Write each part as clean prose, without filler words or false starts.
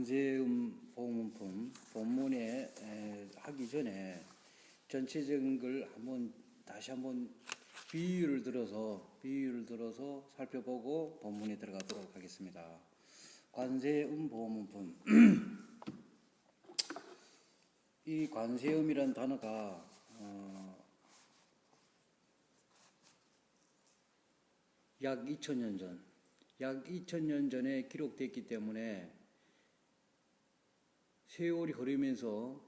관세음 보문품 본문에 하기 전에 전체적인 걸 다시 한번 비유를 들어서 살펴보고 본문에 들어가도록 하겠습니다. 관세음 보문품 이 관세음이란 단어가 약 2000년 전에 기록됐기 때문에 세월이 흐르면서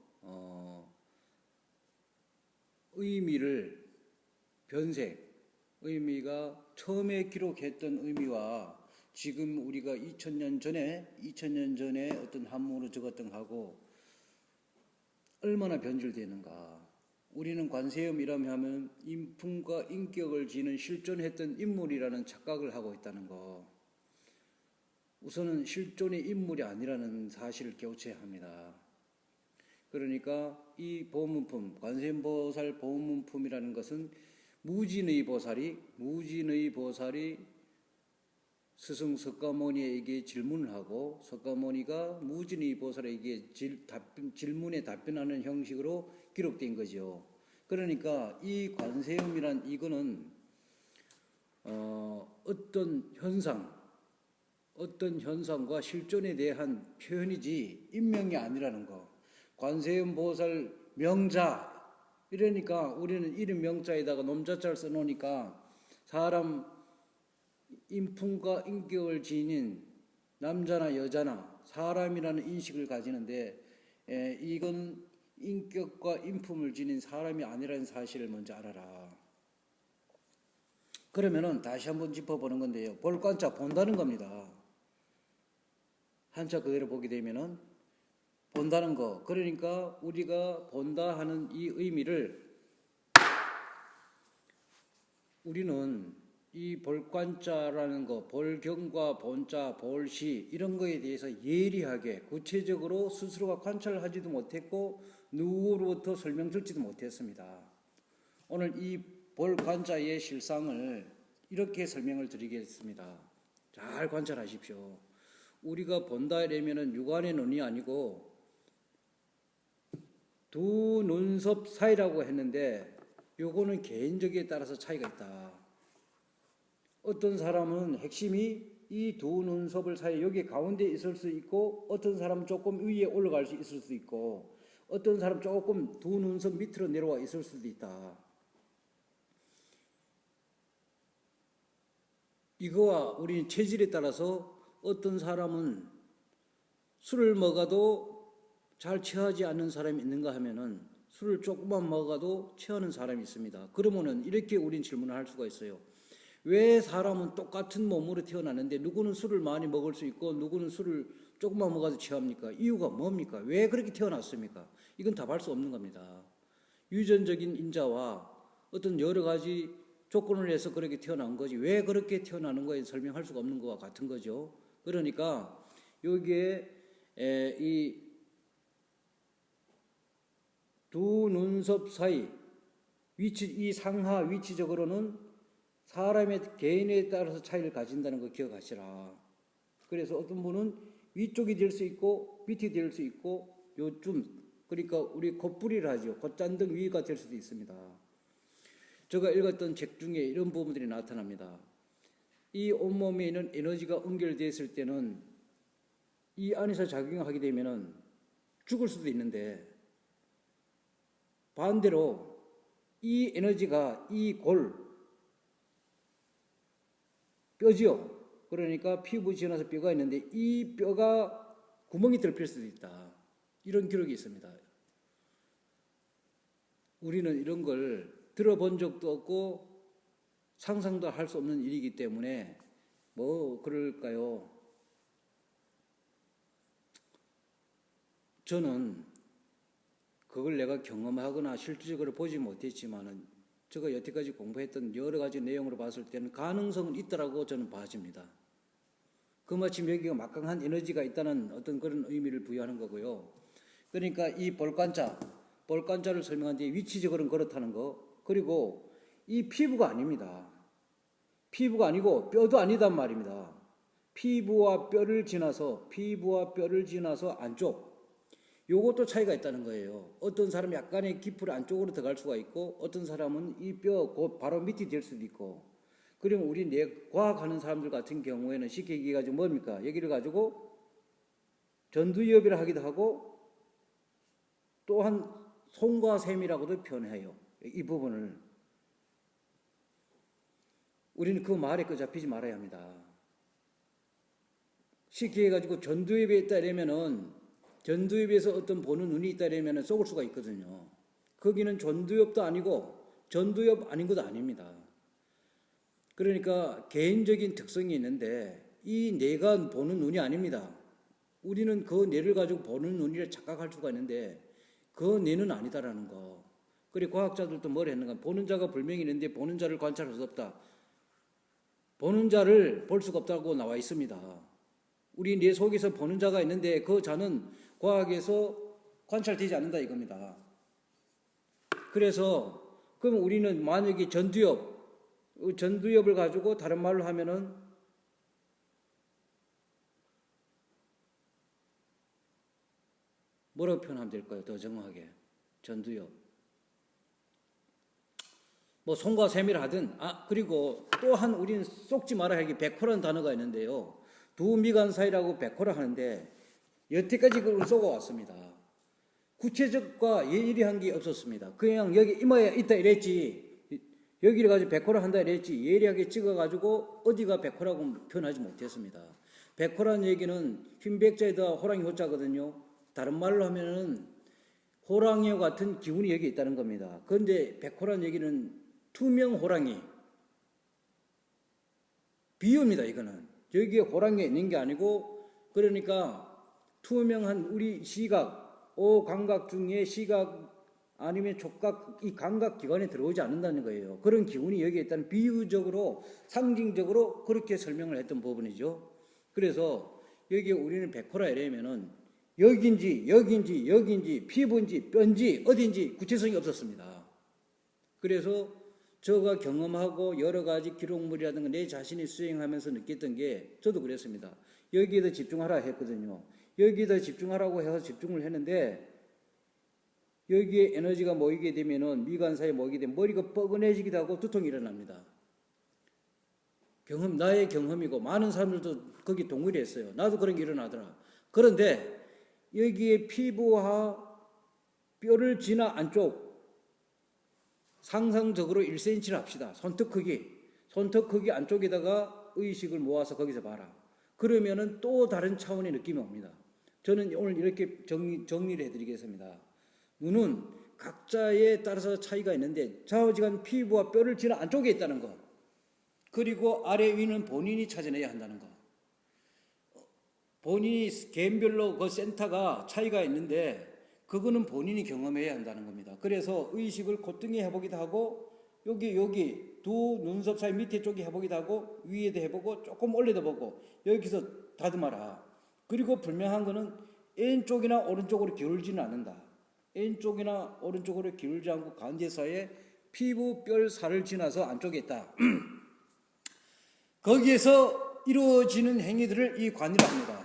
의미를 의미가 처음에 기록했던 의미와 지금 우리가 2000년 전에 어떤 한문으로 적었던 거하고 얼마나 변질되는가. 우리는 관세음이라면 하면 인품과 인격을 지닌 실존했던 인물이라는 착각을 하고 있다는 거. 우선은 실존의 인물이 아니라는 사실을 깨우쳐야 합니다. 그러니까 이 보문품, 관세음보살 보문품이라는 것은 무진의 보살이 스승 석가모니에게 질문을 하고 석가모니가 무진의 보살에게 질문에 답변하는 형식으로 기록된 거죠. 그러니까 이 관세음이란 이거는 어떤 현상과 실존에 대한 표현이지 인명이 아니라는 거. 관세음 보살 명자 이러니까 우리는 이름 명자에다가 놈자자를 써놓으니까 사람 인품과 인격을 지닌 남자나 여자나 사람이라는 인식을 가지는데 이건 인격과 인품을 지닌 사람이 아니라는 사실을 먼저 알아라. 그러면은 다시 한번 짚어보는 건데요. 볼관자 본다는 겁니다. 한자 그대로 보게 되면은 본다는 거. 그러니까 우리가 본다 하는 이 의미를 우리는 이 볼관자라는 거, 볼경과 본자, 볼시 이런 거에 대해서 예리하게 구체적으로 스스로가 관찰하지도 못했고 누구로부터 설명 듣지도 못했습니다. 오늘 이 볼관자의 실상을 이렇게 설명을 드리겠습니다. 잘 관찰하십시오. 우리가 본다 이러면은 육안의 눈이 아니고 두 눈썹 사이라고 했는데 요거는 개인적에 따라서 차이가 있다. 어떤 사람은 핵심이 이 두 눈썹을 사이 여기 가운데 있을 수 있고 어떤 사람은 조금 위에 올라갈 수 있을 수 있고 어떤 사람은 조금 두 눈썹 밑으로 내려와 있을 수도 있다. 이거와 우리 체질에 따라서 어떤 사람은 술을 먹어도 잘 취하지 않는 사람이 있는가 하면은 술을 조금만 먹어도 취하는 사람이 있습니다. 그러면은 이렇게 우린 질문을 할 수가 있어요. 왜 사람은 똑같은 몸으로 태어났는데 누구는 술을 많이 먹을 수 있고 누구는 술을 조금만 먹어도 취합니까? 이유가 뭡니까? 왜 그렇게 태어났습니까? 이건 답할 수 없는 겁니다. 유전적인 인자와 어떤 여러 가지 조건을 해서 그렇게 태어난 거지 왜 그렇게 태어나는 거에 설명할 수가 없는 것과 같은 거죠. 그러니까 여기에 이 두 눈썹 사이 이 상하 위치적으로는 사람의 개인에 따라서 차이를 가진다는 거 기억하시라. 그래서 어떤 분은 위쪽이 될 수 있고 밑이 될 수 있고 요쯤 그러니까 우리 콧부리를 하죠. 콧잔등 위가 될 수도 있습니다. 제가 읽었던 책 중에 이런 부분들이 나타납니다. 이 온몸에 있는 에너지가 응결됐을 때는 이 안에서 작용하게 되면은 죽을 수도 있는데 반대로 이 에너지가 이 뼈지요. 그러니까 피부 지나서 뼈가 있는데 이 뼈가 구멍이 뚫릴 수도 있다. 이런 기록이 있습니다. 우리는 이런 걸 들어본 적도 없고 상상도 할 수 없는 일이기 때문에 뭐 그럴까요? 저는 그걸 내가 경험하거나 실질적으로 보지 못했지만은 제가 여태까지 공부했던 여러 가지 내용으로 봤을 때는 가능성은 있다라고 저는 봐집니다. 그마침 여기가 막강한 에너지가 있다는 어떤 그런 의미를 부여하는 거고요. 그러니까 이 볼관자를 설명한 뒤에 위치적으로는 그렇다는 거. 그리고 이 피부가 아닙니다. 피부가 아니고 뼈도 아니단 말입니다. 피부와 뼈를 지나서 안쪽. 요것도 차이가 있다는 거예요. 어떤 사람은 약간의 깊이를 안쪽으로 들어갈 수가 있고 어떤 사람은 이 뼈 곧 바로 밑이 될 수도 있고. 그러면 우리 과학하는 사람들 같은 경우에는 쉽게 얘기해가지고 뭡니까? 여기를 가지고 전두엽이라 하기도 하고 또한 손과 셈이라고도 표현해요. 이 부분을. 우리는 그 말에 잡히지 말아야 합니다. 쉽게 해가지고 전두엽에 있다 이러면은 전두엽에서 어떤 보는 눈이 있다 이러면은 쏘을 수가 있거든요. 거기는 전두엽도 아니고 전두엽 아닌 것도 아닙니다. 그러니까 개인적인 특성이 있는데 이 뇌가 보는 눈이 아닙니다. 우리는 그 뇌를 가지고 보는 눈이라 착각할 수가 있는데 그 뇌는 아니다라는 거. 그리고 과학자들도 뭘 했는가? 보는 자가 분명히 있는데 보는 자를 관찰할 수 없다. 보는 자를 볼 수가 없다고 나와 있습니다. 우리 뇌 속에서 보는 자가 있는데 그 자는 과학에서 관찰되지 않는다 이겁니다. 그래서 그럼 우리는 만약에 전두엽을 가지고 다른 말로 하면은 뭐라고 표현하면 될까요? 더 정확하게. 전두엽. 뭐 손과 셈이라 하든 그리고 또한 우리는 쏙지 말아야 할 게 백호라는 단어가 있는데요. 두 미간 사이라고 백호라 하는데 여태까지 그걸 쏘아왔습니다. 구체적과 예리한 게 없었습니다. 그냥 여기 이마에 있다 이랬지 여기를 가지고 백호라 한다 이랬지 예리하게 찍어가지고 어디가 백호라고 표현하지 못했습니다. 백호라는 얘기는 흰백자에다 호랑이 호자거든요. 다른 말로 하면은 호랑이와 같은 기운이 여기 있다는 겁니다. 그런데 백호라는 얘기는 투명 호랑이 비유입니다. 이거는 여기에 호랑이가 있는 게 아니고 그러니까 투명한 우리 시각, 오감각 중에 시각 아니면 촉각 이 감각 기관에 들어오지 않는다는 거예요. 그런 기운이 여기에 있다는 비유적으로 상징적으로 그렇게 설명을 했던 부분이죠. 그래서 여기에 우리는 백호라 이러면은 여기인지 피부인지 뼈인지 어딘지 구체성이 없었습니다. 그래서 저가 경험하고 여러 가지 기록물이라든가 내 자신이 수행하면서 느꼈던 게 저도 그랬습니다. 여기에다 집중하라 했거든요. 여기에다 집중하라고 해서 집중을 했는데 여기에 에너지가 모이게 되면은 미간사에 모이게 되면 머리가 뻐근해지기도 하고 두통이 일어납니다. 나의 경험이고 많은 사람들도 거기 동의를 했어요. 나도 그런 게 일어나더라. 그런데 여기에 피부와 뼈를 지나 안쪽 상상적으로 1cm를 합시다. 손톱 크기 안쪽에다가 의식을 모아서 거기서 봐라. 그러면은 또 다른 차원의 느낌이 옵니다. 저는 오늘 이렇게 정리를 해드리겠습니다. 눈은 각자에 따라서 차이가 있는데 좌우지간 피부와 뼈를 지나 안쪽에 있다는 것. 그리고 아래 위는 본인이 찾아내야 한다는 것. 본인이 개인별로 그 센터가 차이가 있는데 그거는 본인이 경험해야 한다는 겁니다. 그래서 의식을 콧등에 해보기도 하고 여기 두 눈썹 사이 밑에 쪽에 해보기도 하고 위에도 해보고 조금 올려도 보고 여기서 다듬어라. 그리고 분명한 거는 왼쪽이나 오른쪽으로 기울지는 않는다. 왼쪽이나 오른쪽으로 기울지 않고 가운데 사이에 피부, 뼈, 살을 지나서 안쪽에 있다. 거기에서 이루어지는 행위들을 이 관이라 합니다.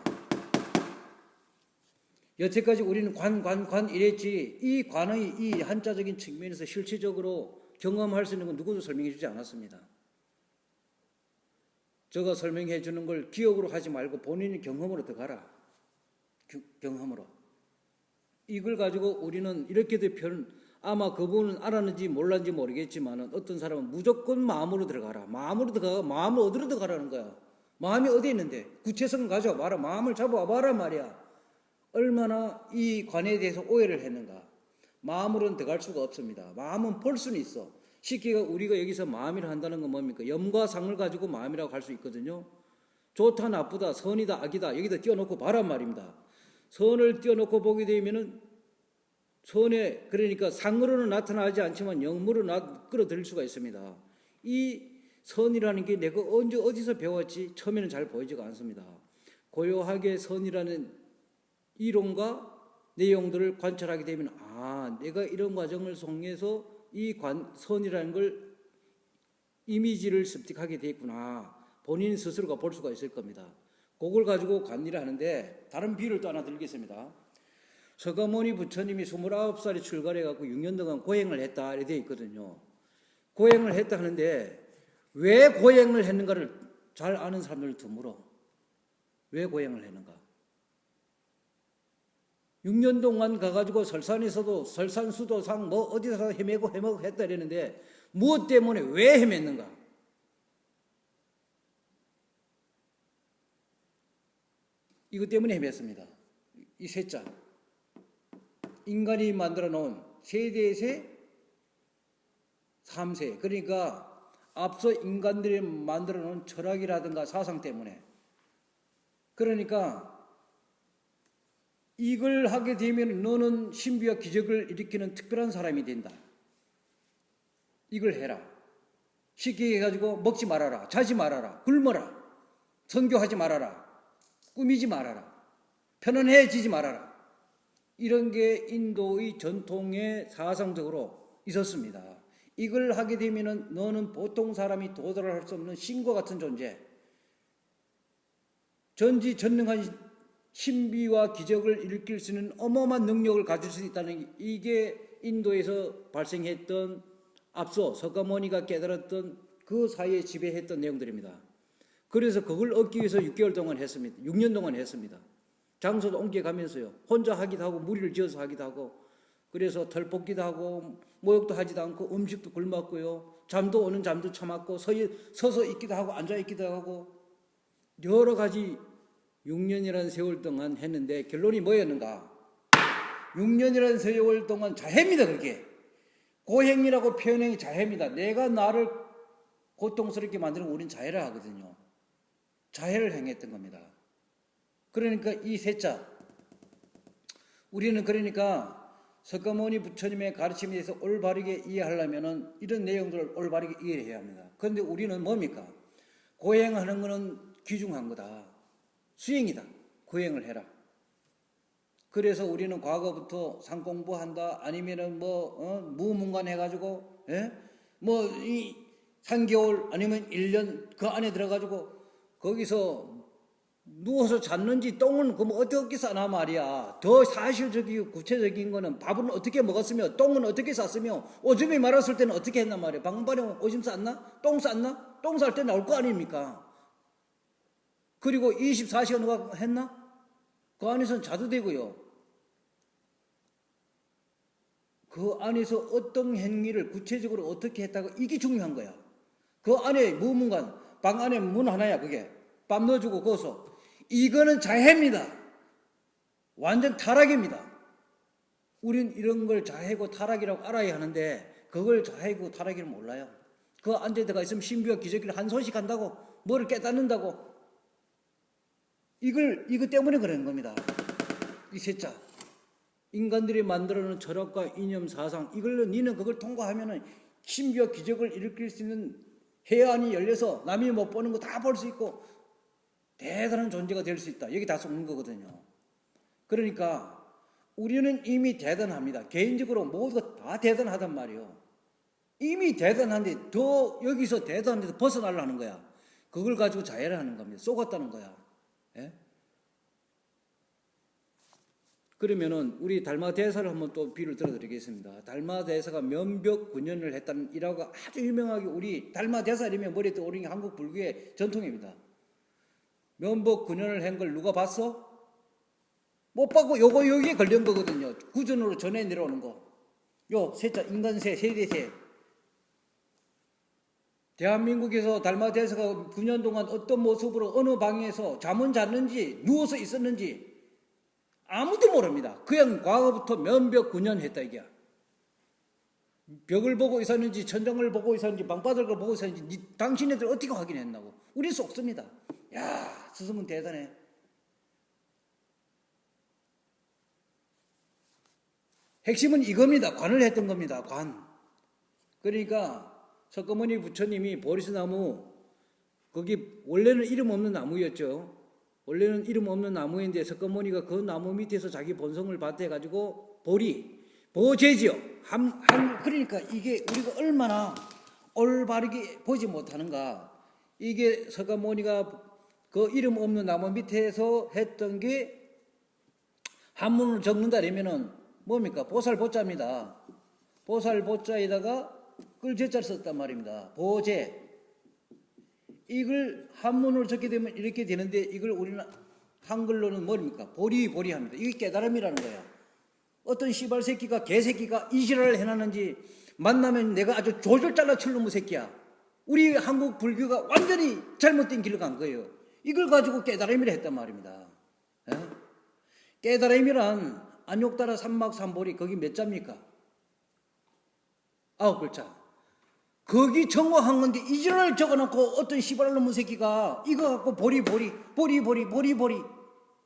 여태까지 우리는 관 이랬지 이 관의 이 한자적인 측면에서 실체적으로 경험할 수 있는 건 누구도 설명해 주지 않았습니다. 제가 설명해 주는 걸 기억으로 하지 말고 본인의 경험으로 들어가라. 경험으로. 이걸 가지고 우리는 이렇게도 아마 그분은 알았는지 몰랐는지 모르겠지만 어떤 사람은 무조건 마음으로 들어가라. 마음으로 어디로 들어가라는 거야. 마음이 어디 있는데 구체성 가져와봐라. 마음을 잡아와봐라 말이야. 얼마나 이 관에 대해서 오해를 했는가. 마음으로는 들어갈 수가 없습니다. 마음은 볼 수는 있어. 쉽게 우리가 여기서 마음이라 한다는 건 뭡니까? 염과 상을 가지고 마음이라고 할 수 있거든요. 좋다 나쁘다 선이다 악이다 여기다 띄워놓고 봐란 말입니다. 선을 띄워놓고 보게 되면은 선에 그러니까 상으로는 나타나지 않지만 영으로 끌어들일 수가 있습니다. 이 선이라는 게 내가 언제 어디서 배웠지? 처음에는 잘 보이지가 않습니다. 고요하게 선이라는 이론과 내용들을 관찰하게 되면 내가 이런 과정을 통해서 이 선이라는 걸 이미지를 습득하게 되었구나. 본인 스스로가 볼 수가 있을 겁니다. 그걸 가지고 관리를 하는데 다른 비유를 또 하나 들겠습니다. 서가모니 부처님이 29살에 출가해갖고 6년 동안 고행을 했다 이렇게 되어 있거든요. 고행을 했다 하는데 왜 고행을 했는가를 잘 아는 사람들 드물어. 왜 고행을 했는가? 6년 동안 가가지고 설산에서도 설산수도상 뭐 어디서 헤매고 했다 이랬는데 무엇 때문에 왜 헤맸는가? 이것 때문에 헤맸습니다. 이 셋자. 인간이 만들어 놓은 세대세, 3세. 그러니까 앞서 인간들이 만들어 놓은 철학이라든가 사상 때문에. 그러니까 이걸 하게 되면 너는 신비와 기적을 일으키는 특별한 사람이 된다. 이걸 해라. 쉽게 해가지고 먹지 말아라. 자지 말아라. 굶어라. 선교하지 말아라. 꾸미지 말아라. 편안해지지 말아라. 이런 게 인도의 전통의 사상적으로 있었습니다. 이걸 하게 되면 너는 보통 사람이 도달할 수 없는 신과 같은 존재, 전지전능한 신비와 기적을 일으킬 수 있는 어마어마한 능력을 가질 수 있다는, 이게 인도에서 발생했던, 앞서 서가모니가 깨달았던 그 사이에 지배했던 내용들입니다. 그래서 그걸 얻기 위해서 6개월 동안 했습니다. 6년 동안 했습니다. 장소도 옮겨가면서요. 혼자 하기도 하고 무리를 지어서 하기도 하고, 그래서 털 뽑기도 하고 모욕도 하지도 않고 음식도 굶었고요. 잠도 오는 잠도 참았고 서서 있기도 하고 앉아 있기도 하고 여러 가지 6년이라는 세월 동안 했는데 결론이 뭐였는가? 6년이라는 세월 동안 자해입니다. 그게 고행이라고 표현한 게 자해입니다. 내가 나를 고통스럽게 만드는 거 우린 자해를 하거든요. 자해를 행했던 겁니다. 그러니까 이 셋자, 우리는 그러니까 석가모니 부처님의 가르침에 대해서 올바르게 이해하려면 이런 내용들을 올바르게 이해해야 합니다. 그런데 우리는 뭡니까? 고행하는 것은 귀중한 거다. 수행이다. 고행을 해라. 그래서 우리는 과거부터 상공부한다, 아니면은 무문관 해가지고, 이 3개월 아니면 1년 그 안에 들어가지고 거기서 누워서 잤는지 똥은 그럼 어떻게 싸나 말이야. 더 사실적이고 구체적인 거는 밥은 어떻게 먹었으며 똥은 어떻게 쌌으며 오줌이 말았을 때는 어떻게 했나 말이야. 방방반에 오줌 쌌나? 똥 쌌나? 똥 쌀 때 나올 거 아닙니까? 그리고 24시간 누가 했나? 그 안에서는 자도 되고요. 그 안에서 어떤 행위를 구체적으로 어떻게 했다고, 이게 중요한 거야. 그 안에 무문관, 방 안에 문 하나야. 그게 밥 넣어주고 거기서, 이거는 자해입니다. 완전 타락입니다. 우린 이런 걸 자해고 타락이라고 알아야 하는데 그걸 자해고 타락이를 몰라요. 그 앉아 들어가 있으면 신비와 기적을 한 손씩 한다고, 뭐를 깨닫는다고, 이거 때문에 그러는 겁니다. 이 셋자, 인간들이 만들어놓은 철학과 이념, 사상, 이걸로 니는 그걸 통과하면은 신비와 기적을 일으킬 수 있는 해안이 열려서 남이 못 보는 거 다 볼 수 있고 대단한 존재가 될 수 있다. 여기 다 쏟는 거거든요. 그러니까 우리는 이미 대단합니다. 개인적으로 모두가 다 대단하단 말이에요. 이미 대단한데 더 여기서 대단한 데서 벗어나려는 거야. 그걸 가지고 자해를 하는 겁니다. 쏘갔다는 거야. 예? 그러면은 우리 달마 대사를 한번 또 비를 들어드리겠습니다. 달마 대사가 면벽 9년을 했다는 이라고 아주 유명하게, 우리 달마 대사 이러면 머리에 떠오르는 게 한국 불교의 전통입니다. 면벽 9년을 한 걸 누가 봤어? 못 봤고 요거 여기에 걸린 거거든요. 구전으로 전해 내려오는 거. 요 세자, 인간세, 세대세. 대한민국에서 달마 대사가 9년 동안 어떤 모습으로 어느 방에서 잠은 잤는지 누워서 있었는지 아무도 모릅니다. 그냥 과거부터 면벽 9년 했다 이게야. 벽을 보고 있었는지 천장을 보고 있었는지 방바닥을 보고 있었는지 당신네들 어떻게 확인했나고. 우리 속습니다. 야, 스승은 대단해. 핵심은 이겁니다. 관을 했던 겁니다. 관. 그러니까 석가모니 부처님이 보리스나무, 거기 원래는 이름 없는 나무였죠. 원래는 이름 없는 나무인데 석가모니가 그 나무 밑에서 자기 본성을 밭해가지고 보재지요. 그러니까 이게 우리가 얼마나 올바르게 보지 못하는가. 이게 석가모니가 그 이름 없는 나무 밑에서 했던 게 한문을 적는다라면은 뭡니까? 보살보자입니다. 보살보자에다가 끌제자를 썼단 말입니다. 보제. 이걸 한문으로 적게 되면 이렇게 되는데 이걸 우리는 한글로는 뭡니까? 보리보리합니다. 이게 깨달음이라는 거야. 어떤 씨발 새끼가 개새끼가 이 지랄을 해놨는지 만나면 내가 아주 졸졸 잘라칠 놈의 새끼야. 우리 한국 불교가 완전히 잘못된 길을 간 거예요. 이걸 가지고 깨달음이라 했단 말입니다. 에? 깨달음이란 안욕따라 삼막삼보리 거기 몇 자입니까? 9글자. 거기 정확한 건데 이 지랄을 적어놓고 어떤 씨발 놈의 새끼가 이거 갖고 보리보리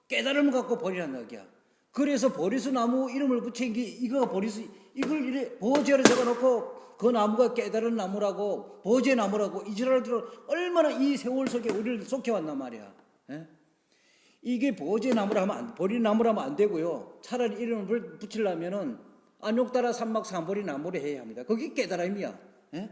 깨달음을 갖고 보리라는 얘기야. 그래서 보리수 나무 이름을 붙인 게 이거가 보리수, 이걸 이래 보제를 적어놓고 그 나무가 깨달은 나무라고 보제나무라고 이 지랄을 들어 얼마나 이 세월 속에 우리를 속여왔단 말이야. 에? 이게 보제나무라 하면 보리나무라 하면 안 되고요. 차라리 이름을 붙이려면은 안욕따라 삼막삼보리 나무를 해야 합니다. 그게 깨달음이야. 에?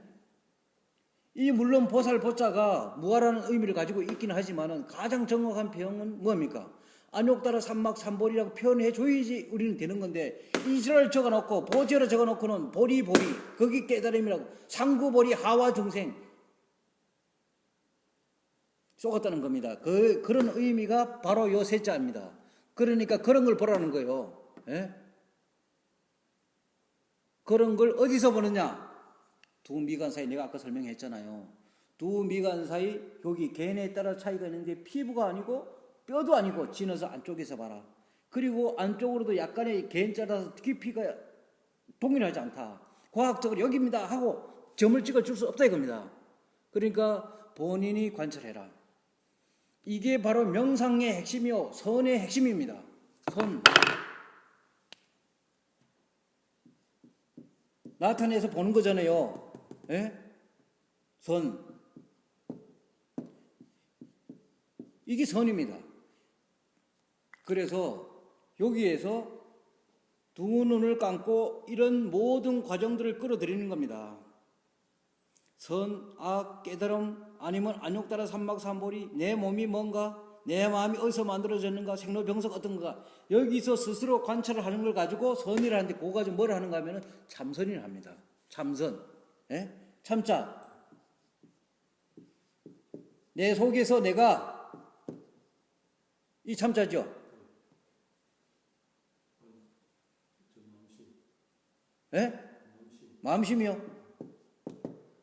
이 물론 보살보자가 무아라는 의미를 가지고 있긴 하지만은 가장 정확한 표현은 뭡니까? 안욕따라 삼막삼보리라고 표현해 줘야지 우리는 되는 건데 이지랄 적어놓고 보제를 적어놓고는 보리보리 거기 깨달음이라고 상구보리 하와중생 쏘갔다는 겁니다. 그런 의미가 바로 요 세자입니다. 그러니까 그런 걸 보라는 거예요. 예? 그런 걸 어디서 보느냐? 두 미간 사이 내가 아까 설명했잖아요. 두 미간 사이 여기 개인에 따라 차이가 있는데 피부가 아니고 뼈도 아니고 지너서 안쪽에서 봐라. 그리고 안쪽으로도 약간의 개인자라서 깊이가 동일하지 않다. 과학적으로 여기입니다 하고 점을 찍어줄 수 없다 이겁니다. 그러니까 본인이 관찰해라. 이게 바로 명상의 핵심이요 선의 핵심입니다. 선. 나타내서 보는 거잖아요. 예? 선. 이게 선입니다. 그래서 여기에서 두 눈을 감고 이런 모든 과정들을 끌어들이는 겁니다. 선, 악, 깨달음, 아니면 안욕따라 삼막삼보리, 내 몸이 뭔가, 내 마음이 어디서 만들어졌는가, 생로병사가 어떤가, 여기서 스스로 관찰을 하는 걸 가지고 선이라는데 그거 가지고 뭘 하는가 하면은 참선이라 합니다. 참선. 예? 참자. 내 속에서 내가 이 참자죠. 예? 마음심이요.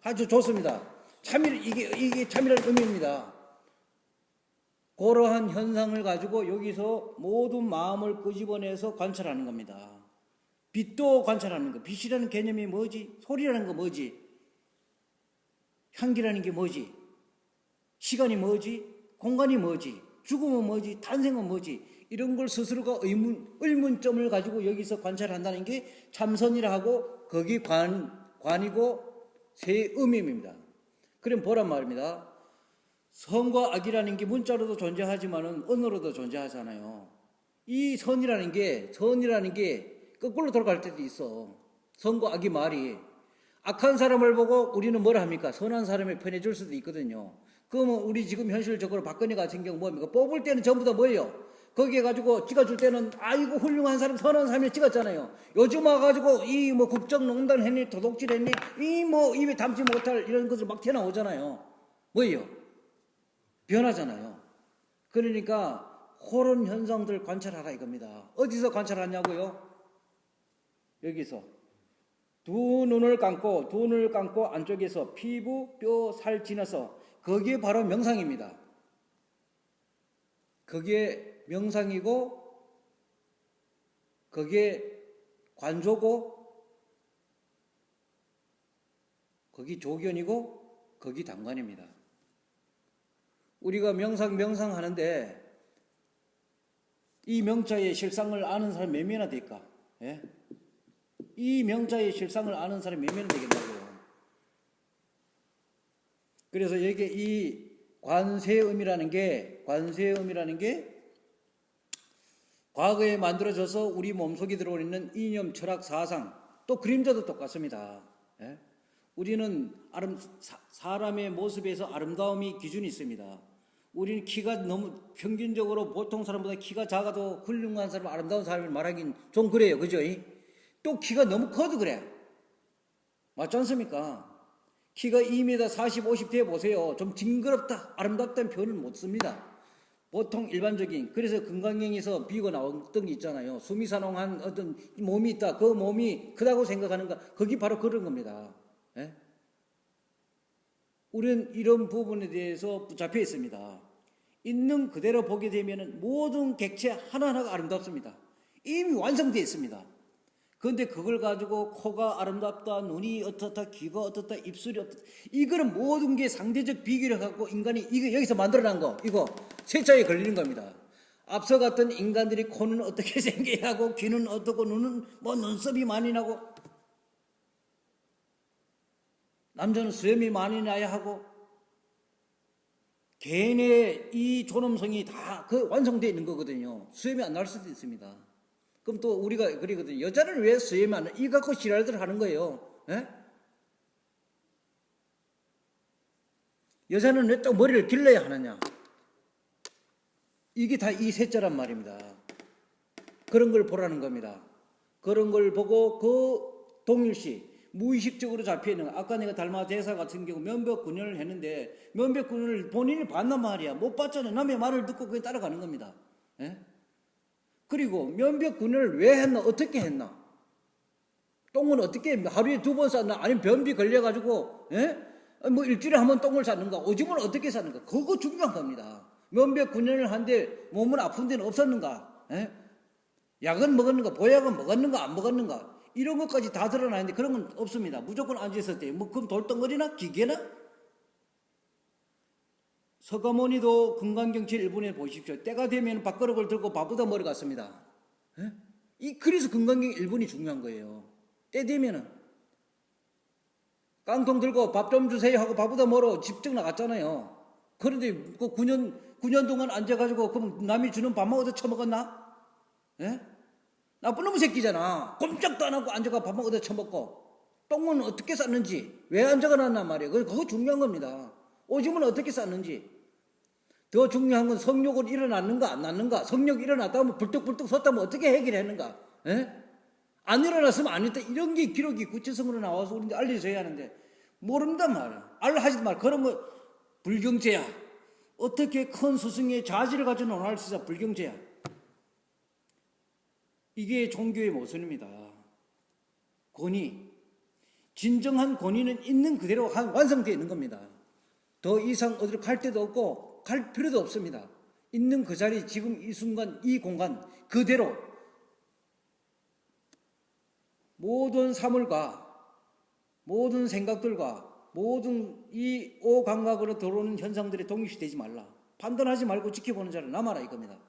아주 좋습니다. 참일, 이게 참이라는 의미입니다. 그러한 현상을 가지고 여기서 모든 마음을 끄집어내서 관찰하는 겁니다. 빛도 관찰하는 거. 빛이라는 개념이 뭐지? 소리라는 거 뭐지? 향기라는 게 뭐지? 시간이 뭐지? 공간이 뭐지? 죽음은 뭐지? 탄생은 뭐지? 이런 걸 스스로가 의문점을 가지고 여기서 관찰한다는 게 참선이라 하고 거기 관이고 세음임입니다. 그럼 보란 말입니다. 선과 악이라는 게 문자로도 존재하지만은 언어로도 존재하잖아요. 이 선이라는 게 거꾸로 돌아갈 때도 있어. 선과 악이 말이 악한 사람을 보고 우리는 뭐라 합니까? 선한 사람을 편해줄 수도 있거든요. 그러면 우리 지금 현실적으로 박근혜 같은 경우 뭡니까? 뽑을 때는 전부 다 뭐예요? 거기에 가지고 찍어줄 때는 아이고 훌륭한 사람 선한 사람을 찍었잖아요. 요즘 와가지고 이 뭐 국정농단 했니 도둑질 했니 이 뭐 입에 담지 못할 이런 것을 막 튀어나오잖아요. 뭐예요? 변하잖아요. 그러니까 그런 현상들 관찰하라 이겁니다. 어디서 관찰하냐고요? 여기서 두 눈을 감고 안쪽에서 피부, 뼈, 살 지나서 거기에 바로 명상입니다. 그게 명상이고 그게 관조고 거기 조견이고 거기 당관입니다. 우리가 명상 하는데 이 명자의 실상을 아는 사람이 몇 명이나 될까? 예? 이 명자의 실상을 아는 사람이 몇 명이나 되겠냐고요. 그래서 여기 이 관세음이라는 게 과거에 만들어져서 우리 몸속에 들어오 있는 이념, 철학, 사상, 또 그림자도 똑같습니다. 예? 우리는 사람의 모습에서 아름다움이 기준이 있습니다. 우리는 키가 너무 평균적으로 보통 사람보다 키가 작아도 훌륭한 사람, 아름다운 사람을 말하긴 좀 그래요. 그죠? 또 키가 너무 커도 그래. 맞지 않습니까? 키가 2m 40, 50 돼 보세요. 좀 징그럽다, 아름답다는 표현을 못 씁니다. 보통 일반적인, 그래서 건강경에서 비유가 나왔던 게 있잖아요. 수미사농한 어떤 몸이 있다. 그 몸이 크다고 생각하는가. 거기 바로 그런 겁니다. 예? 우리는 이런 부분에 대해서 붙잡혀 있습니다. 있는 그대로 보게 되면 모든 객체 하나하나가 아름답습니다. 이미 완성되어 있습니다. 그런데 그걸 가지고 코가 아름답다, 눈이 어떻다, 귀가 어떻다, 입술이 어떻다, 이거는 모든 게 상대적 비교를 갖고 인간이 이거 여기서 만들어낸 거, 이거 세자에 걸리는 겁니다. 앞서 갔던 인간들이 코는 어떻게 생겨야 하고, 귀는 어떻고, 눈은 뭐 눈썹이 많이 나고, 남자는 수염이 많이 나야 하고, 개인의 이 존엄성이 다 그 완성되어 있는 거거든요. 수염이 안 날 수도 있습니다. 그럼 또 우리가 그러거든요. 여자는 왜 수염이 안 나? 이 갖고 지랄들 하는 거예요. 예? 여자는 왜 또 머리를 길러야 하느냐? 이게 다 이 셋자란 말입니다. 그런 걸 보라는 겁니다. 그런 걸 보고 그 동일시 무의식적으로 잡혀있는, 아까 내가 달마 대사 같은 경우 면벽군연을 했는데 면벽군연을 본인이 봤단 말이야. 못 봤잖아요. 남의 말을 듣고 그게 따라가는 겁니다. 예? 그리고 면벽군연을 왜 했나, 어떻게 했나, 똥은 어떻게 했나, 하루에 2번 쌌나, 아니면 변비 걸려가지고 뭐 일주일에 한 번 똥을 쌌는가, 오줌을 어떻게 쌌는가, 그거 중요한 겁니다. 면벽군연을 한데 몸은 아픈 데는 없었는가, 약은 먹었는가, 보약은 먹었는가, 안 먹었는가, 이런 것까지 다 드러나는데 그런 건 없습니다. 무조건 앉아있을 때 뭐 그럼 돌덩어리나 기계나. 서가모니도 건강경치 1분에 보십시오. 때가 되면 밥그릇을 들고 밥보다 머리 갔습니다. 그래서 건강경 1분이 중요한 거예요. 때 되면은 깡통 들고 밥 좀 주세요 하고 밥보다 멀어 집적 나갔잖아요. 그런데 그 9년 동안 앉아가지고 그럼 남이 주는 밥만 얻어 처먹었나? 나쁜 놈의 새끼잖아. 꼼짝도 안 하고 앉아가 밥만 얻어 처먹고. 똥은 어떻게 쌌는지, 왜 앉아가 놨단 말이에요. 그거 중요한 겁니다. 오줌은 어떻게 쌌는지. 더 중요한 건 성욕은 일어났는가 안 났는가. 성욕이 일어났다면 불뚝불뚝 섰다면 어떻게 해결했는가. 안 일어났으면 안 했다. 이런 게 기록이 구체성으로 나와서 우리한테 알려줘야 하는데 모른단 말이야. 알라 하지도 말. 그런 거 불경제야. 어떻게 큰 스승의 자질을 가지고 논할 수 있어. 불경제야. 이게 종교의 모순입니다. 권위. 진정한 권위는 있는 그대로 완성되어 있는 겁니다. 더 이상 어디로 갈 데도 없고 갈 필요도 없습니다. 있는 그 자리, 지금 이 순간, 이 공간 그대로 모든 사물과 모든 생각들과 모든 이 오감각으로 들어오는 현상들에 동일시되지 말라. 판단하지 말고 지켜보는 자를 남아라 이겁니다.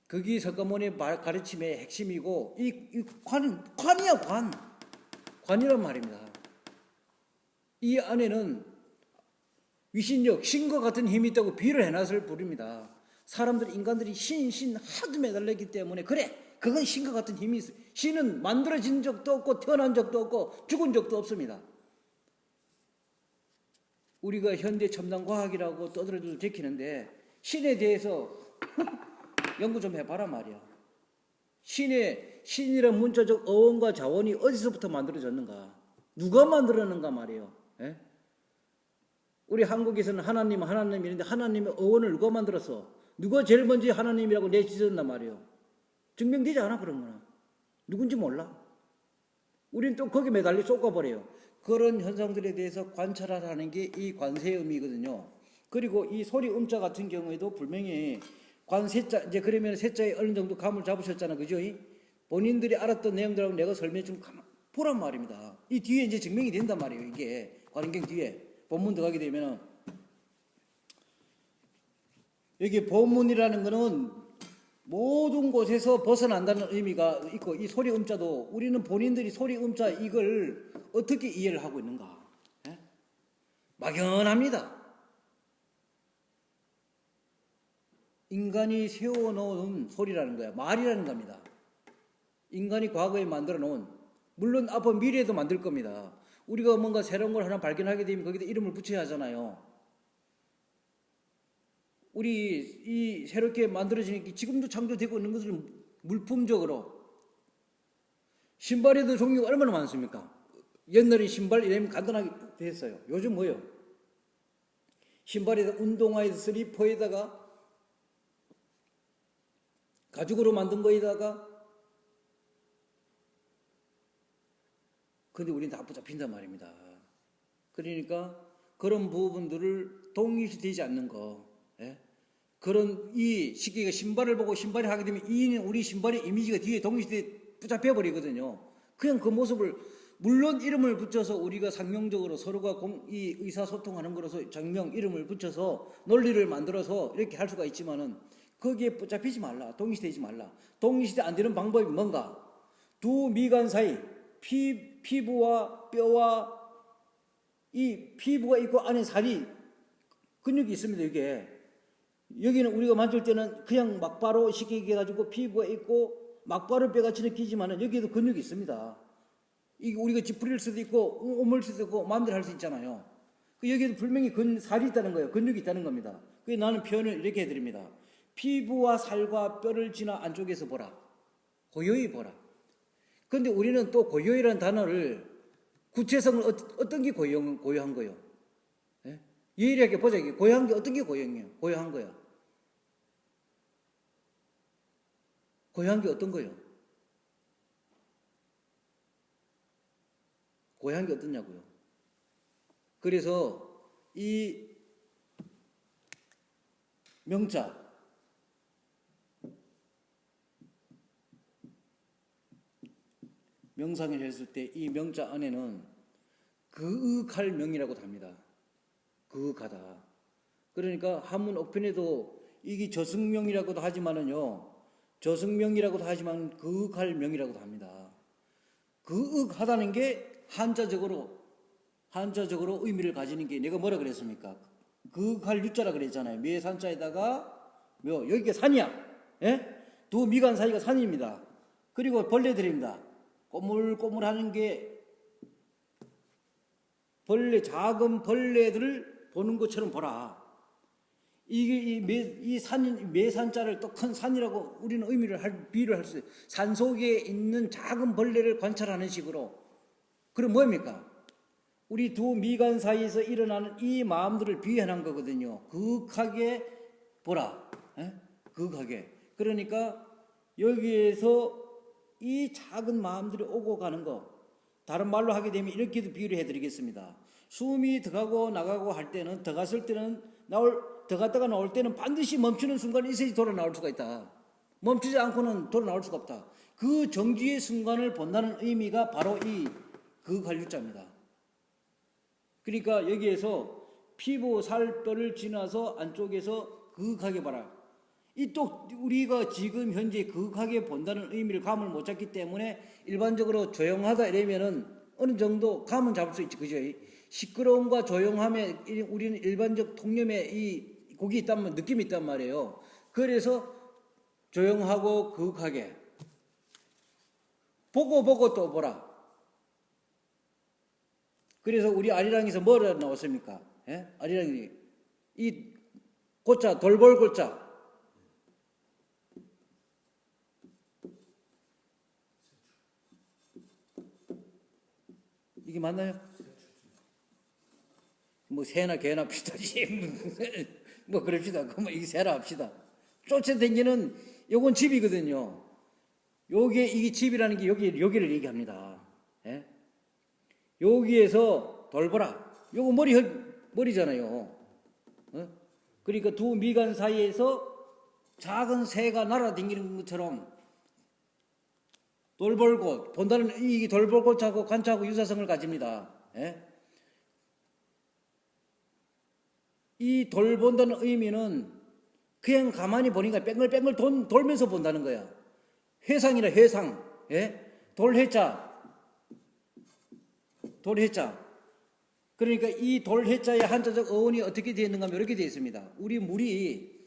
그게 석가모니의 가르침의 핵심이고, 이 관이야, 관. 관이란 말입니다. 이 안에는 위신력, 신과 같은 힘이 있다고 비유를 해놨을 뿐입니다. 사람들, 인간들이 신 하도 매달렸기 때문에, 그래, 그건 신과 같은 힘이 있어요. 신은 만들어진 적도 없고, 태어난 적도 없고, 죽은 적도 없습니다. 우리가 현대 첨단 과학이라고 떠들어도 제키는데, 신에 대해서 연구 좀 해봐라 말이야. 신이란 문자적 어원과 자원이 어디서부터 만들어졌는가? 누가 만들었는가 말이에요. 우리 한국에서는 하나님이는데 하나님의 어원을 누가 만들었어? 누가 제일 먼저 하나님이라고 내지졌단 말이에요. 증명되지 않아 그런 거는. 누군지 몰라. 우리는 또 거기에 매달려 쏟아버려요. 그런 현상들에 대해서 관찰하라는 게 이 관세의 의미거든요. 그리고 이 소리 음자 같은 경우에도 분명히 관세자, 이제 그러면 세자에 어느 정도 감을 잡으셨잖아. 그죠? 본인들이 알았던 내용들하고 내가 설명해 좀 보란 말입니다. 이 뒤에 이제 증명이 된단 말이에요. 이게 관경 뒤에 본문 들어가게 되면, 여기 본문이라는 거는 모든 곳에서 벗어난다는 의미가 있고, 이 소리 음자도 우리는 본인들이 소리 음자 이걸 어떻게 이해를 하고 있는가? 막연합니다. 인간이 세워놓은 소리라는 거야. 말이라는 겁니다. 인간이 과거에 만들어 놓은, 물론 앞으로 미래에도 만들 겁니다. 우리가 뭔가 새로운 걸 하나 발견하게 되면 거기다 이름을 붙여야 하잖아요. 우리 이 새롭게 만들어지는 지금도 창조되고 있는 것을 물품적으로 신발에도 종류가 얼마나 많습니까? 옛날에 신발 이러면 간단하게 됐어요. 요즘 뭐요? 신발에다 운동화에다 슬리퍼에다가 가죽으로 만든 거에다가 근데 우리는 다 붙잡힌단 말입니다. 그러니까 그런 부분들을 동일시되지 않는 거, 예? 그런 이 시기가 신발을 보고 신발이 하게 되면 우리 신발의 이미지가 뒤에 동일시돼 붙잡혀 버리거든요. 그냥 그 모습을 물론 이름을 붙여서 우리가 상명적으로 서로가 이 의사소통하는 거로서 장명 이름을 붙여서 논리를 만들어서 이렇게 할 수가 있지만은 거기에 붙잡히지 말라. 동일시되지 말라. 동일시대 안 되는 방법이 뭔가? 두 미간 사이 피부와 뼈와 이 피부가 있고 안에 살이 근육이 있습니다. 이게 여기는 우리가 만질 때는 그냥 막바로 쉽게 얘기해가지고 피부가 있고 막바로 뼈같이 느끼지만은 여기에도 근육이 있습니다. 이게 우리가 찌푸릴 수도 있고 오물 수도 있고 마음대로 할 수 있잖아요. 여기에도 분명히 살이 있다는 거예요. 근육이 있다는 겁니다. 그래서 나는 표현을 이렇게 해드립니다. 피부와 살과 뼈를 지나 안쪽에서 보라. 고요히 보라. 그런데 우리는 또 고요히라는 단어를 구체성을 어떤 게 고요한 거예요? 예? 예리하게 보자. 고요한 게 어떤 게 고요해요? 고요한 거야. 고요한 게 어떤 거예요? 고요한 게 어떠냐고요? 그래서 이 명자 명상을 했을 때 이 명자 안에는 그윽할 명이라고도 합니다. 그윽하다. 그러니까 한문 옥편에도 이게 저승명이라고도 하지만은요, 저승명이라고도 하지만 그윽할 명이라고도 합니다. 그윽하다는 게 한자적으로 의미를 가지는 게 내가 뭐라 그랬습니까? 그윽할 유자라 그랬잖아요. 매산자에다가 여기가 산이야. 예? 두 미간 사이가 산입니다. 그리고 벌레들입니다. 꼬물꼬물하는 게 작은 벌레들을 보는 것처럼 보라. 이게 매산자를 또 큰 산이라고 우리는 비유를 할 수 있어요. 산 속에 있는 작은 벌레를 관찰하는 식으로. 그럼 뭡니까? 우리 두 미간 사이에서 일어나는 이 마음들을 비유한 거거든요. 그윽하게 보라. 그윽하게. 그러니까 여기에서 이 작은 마음들이 오고 가는 거, 다른 말로 하게 되면 이렇게도 비유를 해드리겠습니다. 숨이 들어가고 나가고 할 때는, 들어갔을 때는 들어갔다가 나올 때는 반드시 멈추는 순간이 있어야지 돌아 나올 수가 있다. 멈추지 않고는 돌아 나올 수가 없다. 그 정지의 순간을 본다는 의미가 바로 이 그윽할 유자입니다. 그러니까 여기에서 피부, 살, 뼈를 지나서 안쪽에서 그윽하게 봐라. 이 또 우리가 지금 현재 그윽하게 본다는 의미를 감을 못 잡기 때문에 일반적으로 조용하다 이러면은 어느 정도 감은 잡을 수 있지, 그죠? 시끄러움과 조용함에 우리는 일반적 통념에 이 곡이 있단 느낌이 있단 말이에요. 그래서 조용하고 그윽하게 보고 또 보라. 그래서 우리 아리랑에서 뭐라 나왔습니까? 예? 아리랑이 이 고자 돌볼골자. 이게 맞나요? 뭐 새나 개나 비슷하지. 뭐 그럽시다. 그럼 이게 새라 합시다. 쫓아다니는 요건 집이거든요. 이게 집이라는 게 여기를 얘기합니다. 예? 여기에서 돌보라. 요거 머리잖아요. 그러니까 두 미간 사이에서 작은 새가 날아다니는 것처럼 돌볼곳, 본다는 이 돌볼곳하고 관차하고 유사성을 가집니다. 예? 이 돌본다는 의미는 그냥 가만히 보니까 뺑글뺑글 돌면서 본다는 거야. 회상이라 회상. 예? 돌해자. 그러니까 이 돌해자의 한자적 어원이 어떻게 되어 있는가 하면 이렇게 되어 있습니다. 우리 물이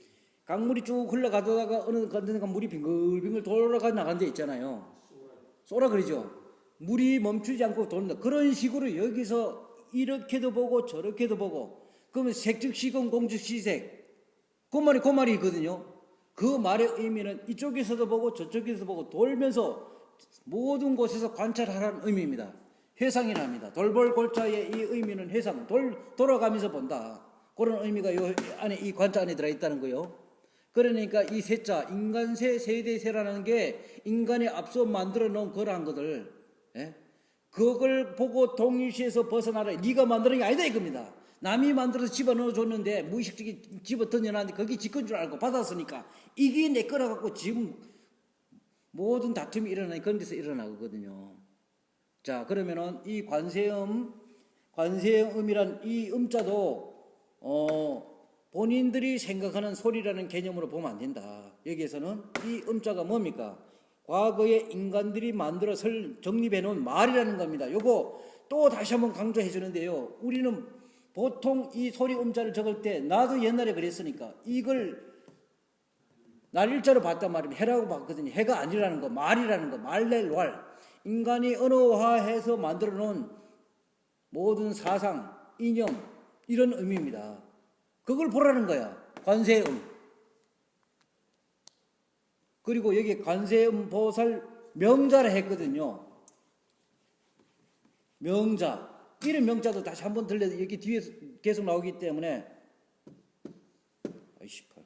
강물이 쭉 흘러가다가 어느 건데가 물이 빙글빙글 돌아가 나간 데 있잖아요. 쏘라 그러죠. 물이 멈추지 않고 돈다. 그런 식으로 여기서 이렇게도 보고 저렇게도 보고, 그러면 색즉시공 공즉시색, 그 말이거든요. 그 말의 의미는 이쪽에서도 보고 저쪽에서도 보고 돌면서 모든 곳에서 관찰하라는 의미입니다. 회상이랍니다. 돌볼골자의 이 의미는 회상, 돌아가면서 본다. 그런 의미가 요 안에 이 관자 안에 들어있다는 거요. 그러니까 이 세자, 인간세, 세대세라는 게 인간이 앞서 만들어 놓은 그러한 것들, 예? 그걸 보고 동일시에서 벗어나라. 네가 만드는 게 아니다 이겁니다. 남이 만들어서 집어넣어 줬는데 무의식적인 집어 던져놨는데 거기 지 건 줄 알고 받았으니까 이게 내 거라 갖고 지금 모든 다툼이 일어나니 그런 데서 일어나거든요. 자, 그러면은 이 관세음이란 이 음자도 본인들이 생각하는 소리라는 개념으로 보면 안 된다. 여기에서는 이 음자가 뭡니까? 과거에 인간들이 만들어 정립해 놓은 말이라는 겁니다. 요거 또 다시 한번 강조해 주는데요. 우리는 보통 이 소리 음자를 적을 때 나도 옛날에 그랬으니까 이걸 날일자로 봤단 말입니다. 해라고 봤거든요. 해가 아니라는 거, 말이라는 거, 말렐왈. 인간이 언어화해서 만들어 놓은 모든 사상, 이념, 이런 의미입니다. 그걸 보라는 거야. 관세음. 그리고 여기 관세음 보살 명자를 했거든요. 명자. 이런 명자도 다시 한번 들려도 여기 뒤에 계속 나오기 때문에 18.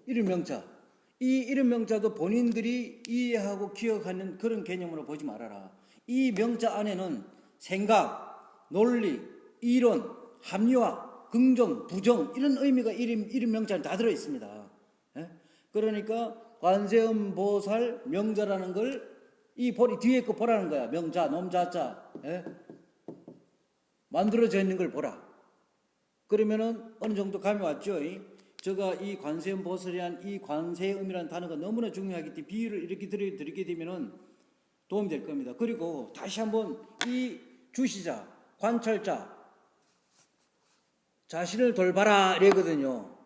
이름 명자. 이 이름 명자도 본인들이 이해하고 기억하는 그런 개념으로 보지 말아라. 이 명자 안에는 생각, 논리, 이론, 합리화, 긍정, 부정 이런 의미가 이름 명자는 다 들어 있습니다. 예? 그러니까 관세음 보살 명자라는 걸 이 뒤에 거 보라는 거야. 명자, 놈자자. 예? 만들어져 있는 걸 보라. 그러면은 어느 정도 감이 왔죠. 제가 이 관세음 보살이란 이 관세음이라는 단어가 너무나 중요하기 때문에 비유를 이렇게 드리게 되면은 도움이 될 겁니다. 그리고 다시 한번 이 주시자, 관찰자, 자신을 돌봐라 이래거든요.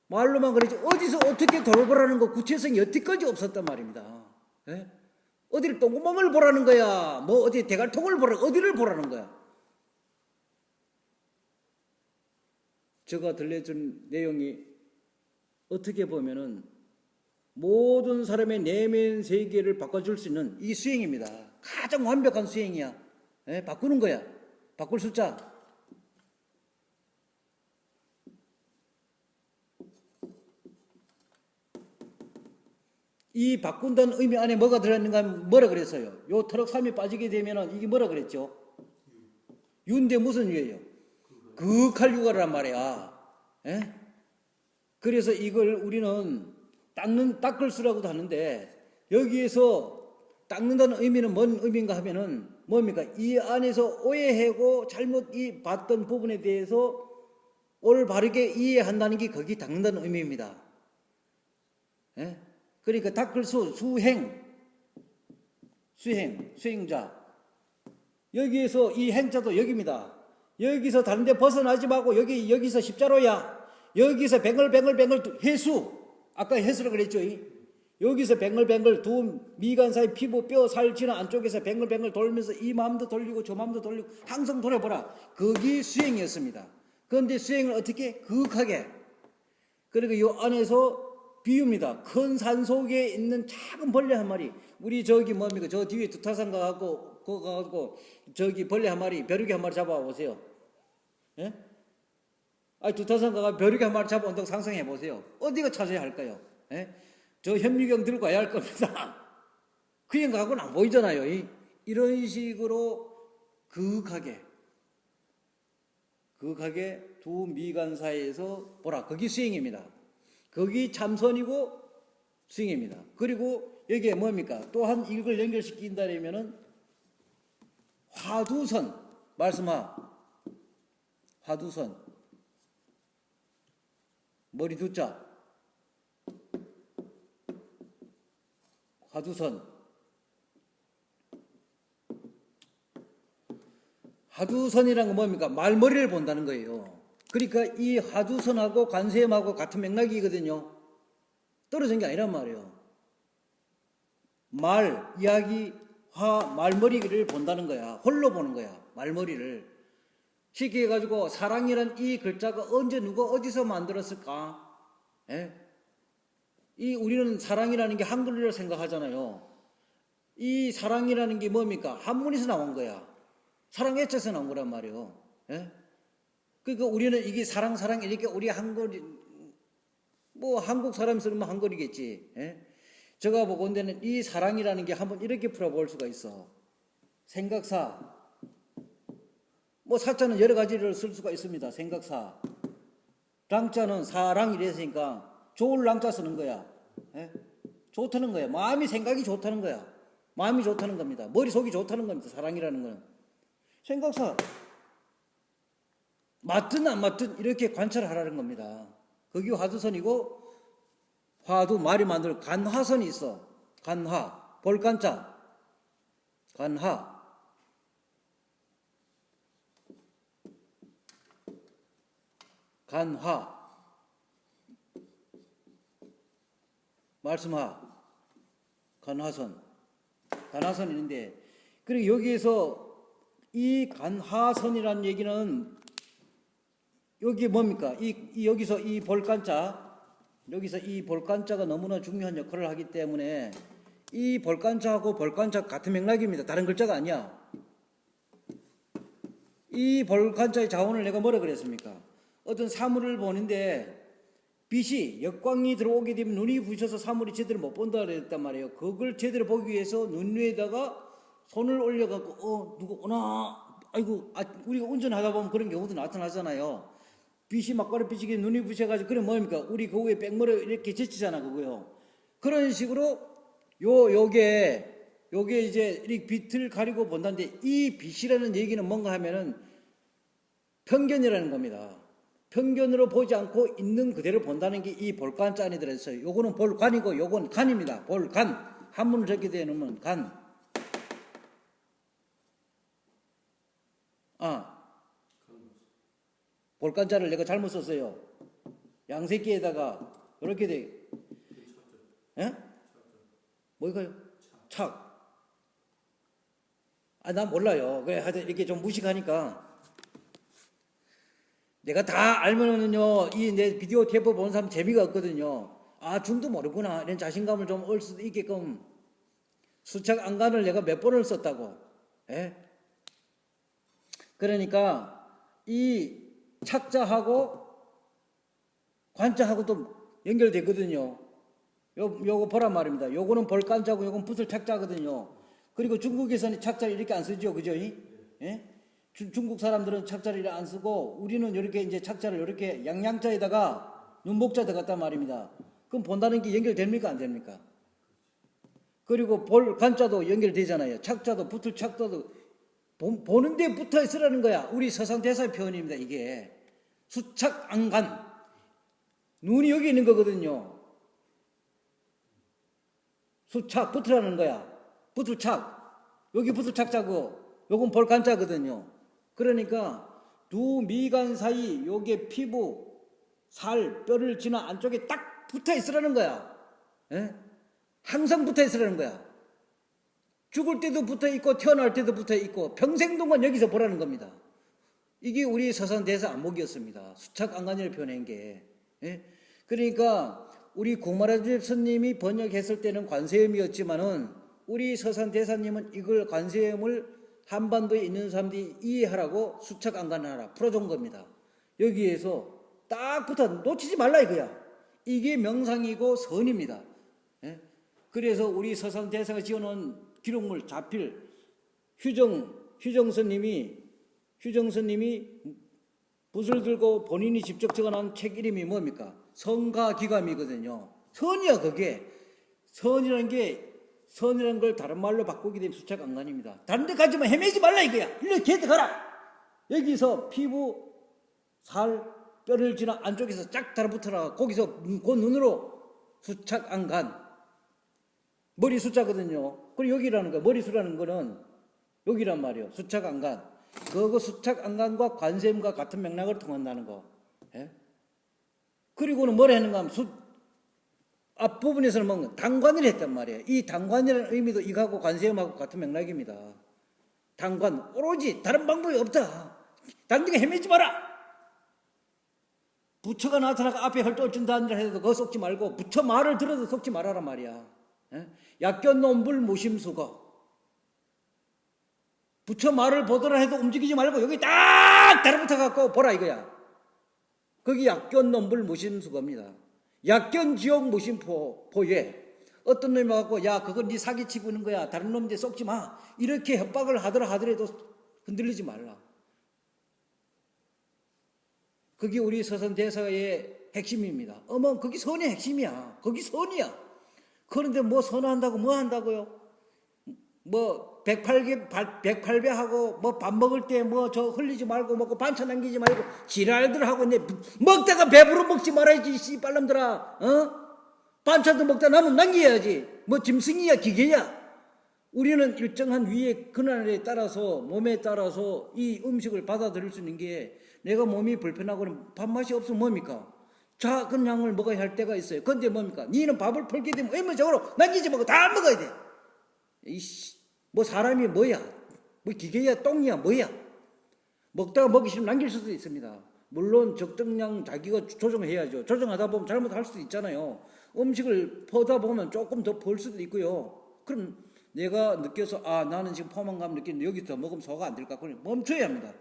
말로만 그러지 어디서 어떻게 돌보라는 거 구체성이 여태까지 없었단 말입니다. 예? 어디를 똥구멍을 보라는 거야. 뭐 어디 대갈통을 보라, 어디를 보라는 거야. 제가 들려준 내용이 어떻게 보면은 모든 사람의 내면 세계를 바꿔줄 수 있는 이 수행입니다. 가장 완벽한 수행이야. 예? 바꾸는 거야. 바꿀 숫자. 이 바꾼다는 의미 안에 뭐가 들어있는가 하면 뭐라 그랬어요? 요 터럭 3이 빠지게 되면은 이게 뭐라 그랬죠? 유인데 무슨 유예요? 극할 유가란 말이야. 예? 그래서 이걸 우리는 닦을 수라고도 하는데 여기에서 닦는다는 의미는 뭔 의미인가 하면은 뭡니까? 이 안에서 오해하고 잘못 봤던 부분에 대해서 올바르게 이해한다는 게 거기 닦는다는 의미입니다. 예? 그러니까 닦을 수행자. 여기에서 이 행자도 여기입니다. 여기서 다른 데 벗어나지 말고 여기서 십자로야. 여기서 뱅글뱅글 해수. 아까 해수라고 그랬죠. 여기서 뱅글뱅글 두 미간 사이 피부 뼈 살 지나 안쪽에서 뱅글뱅글 돌면서 이 마음도 돌리고 저 마음도 돌리고 항상 돌아보라. 그게 수행이었습니다. 그런데 수행을 어떻게? 극하게. 그리고 이 안에서 비유입니다. 큰 산 속에 있는 작은 벌레 한 마리. 우리 저기 뭡니까? 저 뒤에 두타산 가고 저기 벌레 한 마리, 벼룩이 한 마리 잡아보세요. 예? 아니 두타산 가가 벼룩이 한 마리 잡아온다고 상상해 보세요. 어디가 찾아야 할까요? 예? 저 현미경 들고 와야 할 겁니다. 그냥 가고는 안 보이잖아요. 이런 식으로 극하게 두 미간 사이에서 보라. 그게 수행입니다. 거기 참선이고 수행입니다. 그리고 여기에 뭡니까? 또한 이걸 연결시킨다면은 화두선 화두선 머리 두자 화두선이란 건 뭡니까? 말머리를 본다는 거예요. 그러니까 이 화두선하고 관세음하고 같은 맥락이거든요. 떨어진 게 아니란 말이에요. 말, 이야기, 말머리를 본다는 거야. 홀로 보는 거야. 말머리를. 쉽게 해가지고 사랑이란 이 글자가 언제 누가 어디서 만들었을까? 예? 우리는 사랑이라는 게 한글로 생각하잖아요. 이 사랑이라는 게 뭡니까? 한문에서 나온 거야. 사랑 애자에서 나온 거란 말이에요. 예? 그러니까 우리는 이게 사랑 이렇게 우리 한글 뭐 한국 사람이 쓰면 한글이겠지. 예? 제가 보건대는 이 사랑이라는 게 한번 이렇게 풀어볼 수가 있어. 생각사. 뭐 사자는 여러 가지를 쓸 수가 있습니다. 생각사. 랑자는 사랑 이랬으니까 좋을 랑자 쓰는 거야. 예? 좋다는 거야. 마음이 생각이 좋다는 거야. 마음이 좋다는 겁니다. 머릿속이 좋다는 겁니다. 사랑이라는 거는. 생각사. 맞든 안 맞든 이렇게 관찰하라는 겁니다. 거기 화두선이고 화두 말이 만들 간화선이 있어. 간화. 볼간자. 간화. 간화. 말씀하. 간화선. 간화선이 있는데, 그리고 여기에서 이 간화선이라는 얘기는 여기 뭡니까? 여기서 이 볼간자, 여기서 이 볼간자가 너무나 중요한 역할을 하기 때문에 이 볼간자하고 볼간자 같은 맥락입니다. 다른 글자가 아니야. 이 볼간자의 자원을 내가 뭐라 그랬습니까? 어떤 사물을 보는데 빛이 역광이 들어오게 되면 눈이 부셔서 사물이 제대로 못 본다 그랬단 말이에요. 그걸 제대로 보기 위해서 눈 위에다가 손을 올려갖고 누구 오나 아이고 우리가 운전하다 보면 그런 경우도 나타나잖아요. 빛이 막바로 비치게 눈이 부셔가지고 그럼 뭡니까? 우리 그 위에 백머리 이렇게 제치잖아 그거요. 그런 식으로 요게 이제 이 빛을 가리고 본다는데 이 빛이라는 얘기는 뭔가 하면은 편견이라는 겁니다. 편견으로 보지 않고 있는 그대로 본다는 게 이 볼간자 안에 들어있어요. 요거는 볼간이고 요건 간입니다. 볼간. 한문을 적게 되면 간. 볼간자를 내가 잘못 썼어요. 양새끼에다가 이렇게 돼. 예? 뭐일까요? 착. 난 몰라요. 그래 하여튼 이렇게 좀 무식하니까. 내가 다 알면은요, 이 내 비디오 테이프 보는 사람 재미가 없거든요. 중도 모르구나. 이런 자신감을 좀 얻을 수도 있게끔 수착 안간을 내가 몇 번을 썼다고. 예? 그러니까 이 착자하고 관자하고도 연결되거든요. 요거 보란 말입니다. 요거는 볼간자고 요건 붓을 착자거든요. 그리고 중국에서는 착자를 이렇게 안 쓰죠. 그죠? 예? 중국 사람들은 착자를 안 쓰고 우리는 이렇게 이제 착자를 이렇게 양양자에다가 눈목자 들어갔단 말입니다. 그럼 본다는 게 연결됩니까? 안 됩니까? 그리고 볼간자도 연결되잖아요. 착자도 붓을 착자도 보는 데 붙어 있으라는 거야. 우리 서상대사의 표현입니다. 이게 수착안간 눈이 여기 있는 거거든요. 수착 붙으라는 거야. 붓을착 여기 붓을착자고 요건 볼간자거든요. 그러니까 두 미간 사이 요게 피부 살 뼈를 지나 안쪽에 딱 붙어 있으라는 거야. 예? 항상 붙어 있으라는 거야. 죽을 때도 붙어 있고 태어날 때도 붙어 있고 평생 동안 여기서 보라는 겁니다. 이게 우리 서산대사 안목이었습니다. 수착안간이를 표현한 게. 예? 그러니까 우리 구마라집 스님이 번역했을 때는 관세음이었지만은 우리 서산대사님은 이걸 관세음을 한반도에 있는 사람들이 이해하라고 수착안간을 하라 풀어준 겁니다. 여기에서 딱 붙어 놓치지 말라 이거야. 이게 명상이고 선입니다. 예? 그래서 우리 서산대사가 지어놓은 기록물 자필 휴정 스님이 붓을 들고 본인이 직접 적어놓은 책 이름이 뭡니까? 성가기감이거든요. 선이야 그게. 선이라는 걸 다른 말로 바꾸게 되면 수착안간입니다. 다른 데 가지만 헤매지 말라 이거야. 일로 걔한테 가라. 여기서 피부, 살, 뼈를 지나 안쪽에서 쫙 달아붙어라. 거기서 그 눈으로 수착안간. 머리 숫자거든요. 그리고 여기라는 거야. 머리수라는 거는 여기란 말이에요. 수착안간. 그거 수착안간과 관세음과 같은 맥락을 통한다는 거. 예? 그리고는 뭐라 하는가 하면 앞부분에서는 뭐 당관을 했단 말이에요. 이 당관이라는 의미도 이거하고 관세음하고 같은 맥락입니다. 당관, 오로지 다른 방법이 없다. 다른 데 헤매지 마라. 부처가 나타나고 앞에 헐떡진다는 해도 그거 속지 말고 부처 말을 들어도 속지 말아란 말이야. 약견논불 무심수거. 부처 말을 보더라 해도 움직이지 말고 여기 딱 달아붙어 갖고 보라 이거야. 거기 약견논불 무심수거입니다. 약견지옥 무심포에 어떤 놈이 와갖고 야 그건 네 사기치고 있는 거야. 다른 놈한테 쏙지 마. 이렇게 협박을 하더라도 흔들리지 말라. 그게 우리 서선대사의 핵심입니다. 어머 거기 선의 핵심이야. 거기 선이야. 그런데 뭐 선한다고 뭐 한다고요? 뭐 108배 하고 뭐 밥 먹을 때 뭐 저 흘리지 말고 먹고 반찬 남기지 말고 지랄들 하고 내 먹다가 배부르 먹지 말아야지 씨발놈들아. 반찬도 먹다 남으면 남겨야지. 뭐 짐승이야 기계야. 우리는 일정한 위의 근원에 따라서 몸에 따라서 이 음식을 받아들일 수 있는 게 내가 몸이 불편하고는 밥맛이 없으면 뭡니까? 작은 양을 먹어야 할 때가 있어요. 근데 뭡니까? 니는 밥을 펄게 되면 의무적으로 남기지 말고 다 먹어야 돼. 이씨, 뭐 사람이 뭐야? 뭐 기계야 똥이야 뭐야? 먹다가 먹기 싫으면 남길 수도 있습니다. 물론 적정량 자기가 조정해야죠. 조정하다 보면 잘못할 수도 있잖아요. 음식을 퍼다 보면 조금 더 벌 수도 있고요. 그럼 내가 느껴서 아 나는 지금 포만감 느끼는데 여기서 먹으면 소화가 안 될까? 그럼 멈춰야 합니다.